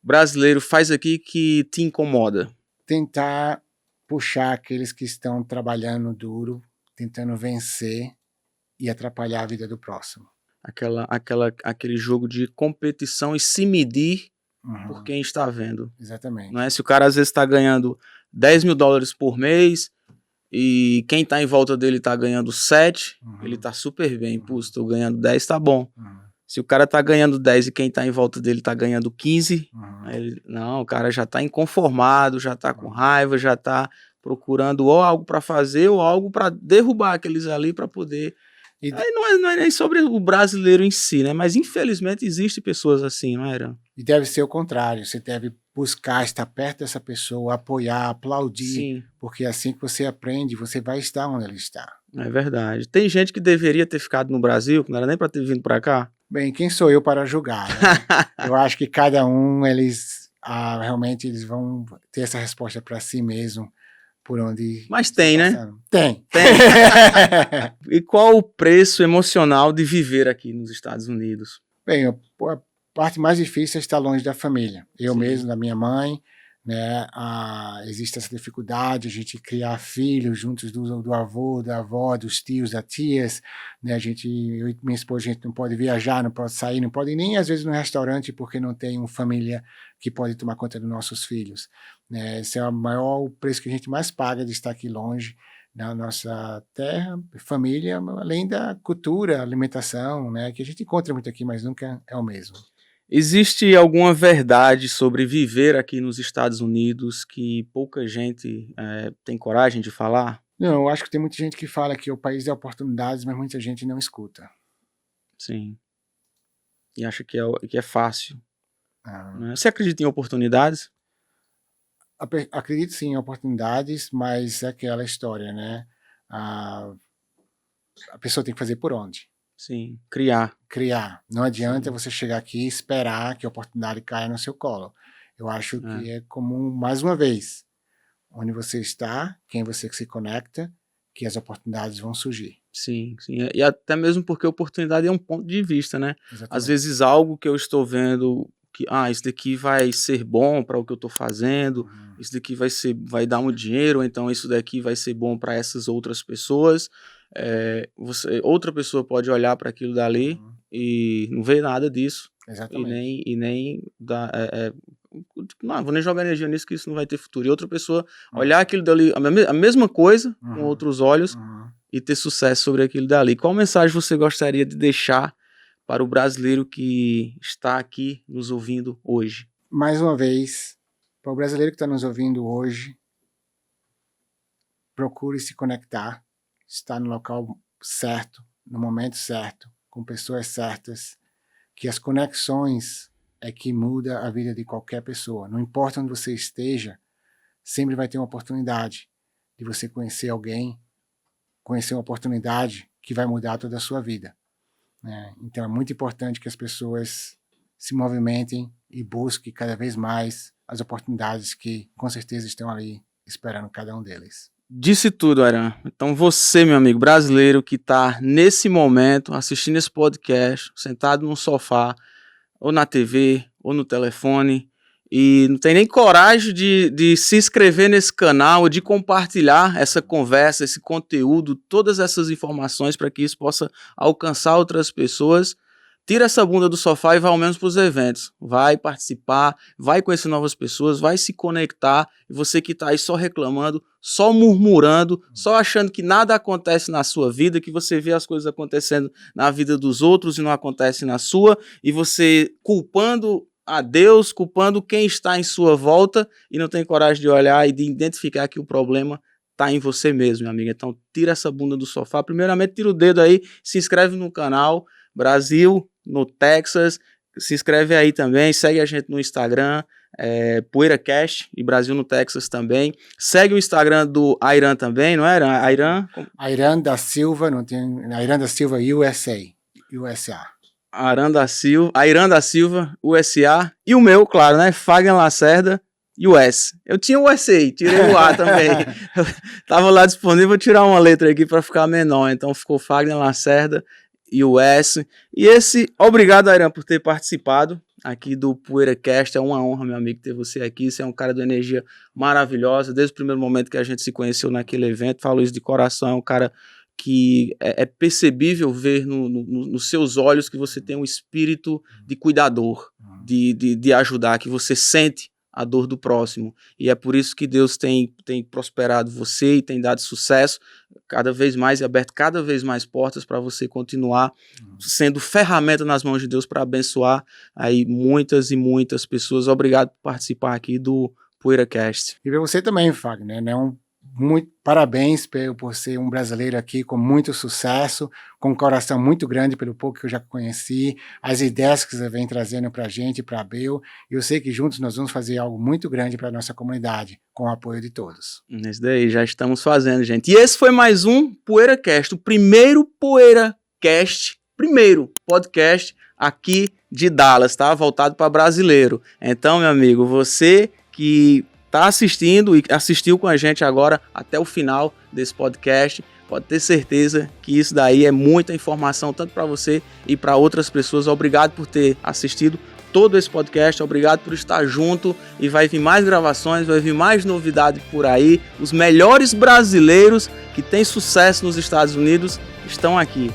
brasileiro faz aqui que te incomoda? Tentar puxar aqueles que estão trabalhando duro, tentando vencer e atrapalhar a vida do próximo. Aquele jogo de competição e se medir por quem está vendo. Exatamente. Não é? Se o cara às vezes está ganhando $10 mil por mês e quem está em volta dele está ganhando 7, ele está super bem. Pô, estou ganhando 10, tá bom. Se o cara está ganhando 10 e quem está em volta dele está ganhando 15, não, o cara já está inconformado, já está com raiva, já está procurando ou algo para fazer ou algo para derrubar aqueles ali para poder... Aí não é nem sobre o brasileiro em si, né? Mas infelizmente existem pessoas assim, não é, Ayran? E deve ser o contrário, você deve buscar estar perto dessa pessoa, apoiar, aplaudir, Sim. Porque é assim que você aprende, você vai estar onde ele está. É verdade. Tem gente que deveria ter ficado no Brasil, que não era nem para ter vindo para cá. Bem, quem sou eu para julgar, né? Eu acho que cada um, realmente eles vão ter essa resposta para si mesmo, por onde... Mas tem, né? Tem. E qual o preço emocional de viver aqui nos Estados Unidos? Bem, a parte mais difícil é estar longe da família. Eu mesmo, da minha mãe, né? Existe essa dificuldade, a gente criar filhos juntos do avô, da avó, dos tios, das tias, né? Eu e minha esposa, a gente não pode viajar, não pode sair, não pode nem às vezes no restaurante porque não tem uma família que pode tomar conta dos nossos filhos, né? Esse é o maior preço que a gente mais paga de estar aqui longe na nossa terra, família, além da cultura, alimentação, né? Que a gente encontra muito aqui, mas nunca é o mesmo. Existe alguma verdade sobre viver aqui nos Estados Unidos que pouca gente tem coragem de falar? Não, eu acho que tem muita gente que fala que é o país de oportunidades, mas muita gente não escuta. Sim. E acha que é fácil. Ah, Né? Você acredita em oportunidades? Acredito sim em oportunidades, mas é aquela história, né? A pessoa tem que fazer por onde? Sim. Criar. Não adianta Sim. você chegar aqui e esperar que a oportunidade caia no seu colo. Eu acho que é comum, mais uma vez, onde você está, quem você se conecta, que as oportunidades vão surgir. Sim, sim. E até mesmo porque a oportunidade é um ponto de vista, né? Exatamente. Às vezes algo que eu estou vendo que isso daqui vai ser bom para o que eu estou fazendo, isso daqui vai dar um dinheiro, então isso daqui vai ser bom para essas outras pessoas. Outra pessoa pode olhar para aquilo dali e não ver nada disso. Exatamente. E nem dar. Não, vou nem jogar energia nisso, que isso não vai ter futuro. E outra pessoa olhar aquilo dali, a mesma coisa, com outros olhos, e ter sucesso sobre aquilo dali. Qual mensagem você gostaria de deixar para o brasileiro que está aqui nos ouvindo hoje? Mais uma vez, para o brasileiro que está nos ouvindo hoje, procure se conectar, estar no local certo, no momento certo, com pessoas certas, que as conexões é que muda a vida de qualquer pessoa. Não importa onde você esteja, sempre vai ter uma oportunidade de você conhecer alguém, conhecer uma oportunidade que vai mudar toda a sua vida. Né? Então é muito importante que as pessoas se movimentem e busquem cada vez mais as oportunidades que com certeza estão ali esperando cada um deles. Disse tudo, Aran. Então você, meu amigo brasileiro, que está nesse momento assistindo esse podcast, sentado num sofá, ou na TV, ou no telefone, e não tem nem coragem de se inscrever nesse canal, de compartilhar essa conversa, esse conteúdo, todas essas informações para que isso possa alcançar outras pessoas, tira essa bunda do sofá e vai ao menos para os eventos. Vai participar, vai conhecer novas pessoas, vai se conectar. E você que está aí só reclamando, só murmurando, só achando que nada acontece na sua vida, que você vê as coisas acontecendo na vida dos outros e não acontece na sua, e você culpando a Deus, culpando quem está em sua volta e não tem coragem de olhar e de identificar que o problema está em você mesmo, minha amiga. Então tira essa bunda do sofá. Primeiramente tira o dedo aí, se inscreve no canal Brasil no Texas, se inscreve aí também, segue a gente no Instagram, PoeiraCast, e Brasil no Texas também. Segue o Instagram do Airan também, não era? Airan da Silva, não tem, Airan da Silva USA. Airan da Silva, USA, e o meu, claro, né? Fagner Lacerda, US. Eu tinha o USA, tirei o A também. Tava lá disponível, vou tirar uma letra aqui para ficar menor, então ficou Fagner Lacerda, US. E obrigado, Airan, por ter participado aqui do PoeiraCast. É uma honra, meu amigo, ter você aqui. Você é um cara de energia maravilhosa. Desde o primeiro momento que a gente se conheceu naquele evento, falo isso de coração, é um cara que é percebível ver nos seus olhos que você tem um espírito de cuidador, de ajudar, que você sente a dor do próximo, e é por isso que Deus tem prosperado você e tem dado sucesso cada vez mais e aberto cada vez mais portas para você continuar sendo ferramenta nas mãos de Deus para abençoar aí muitas e muitas pessoas. Obrigado por participar aqui do PoeiraCast. E para você também, Fagner, né? Muito parabéns por ser um brasileiro aqui com muito sucesso, com um coração muito grande pelo pouco que eu já conheci, as ideias que você vem trazendo para a gente, para a Bel, e eu sei que juntos nós vamos fazer algo muito grande para a nossa comunidade, com o apoio de todos. Isso daí, já estamos fazendo, gente. E esse foi mais um PoeiraCast, o primeiro PoeiraCast, primeiro podcast aqui de Dallas, tá? Voltado para brasileiro. Então, meu amigo, você que está assistindo e assistiu com a gente agora até o final desse podcast, pode ter certeza que isso daí é muita informação tanto para você e para outras pessoas. Obrigado por ter assistido todo esse podcast, obrigado por estar junto, e vai vir mais gravações, vai vir mais novidade por aí. Os melhores brasileiros que têm sucesso nos Estados Unidos estão aqui.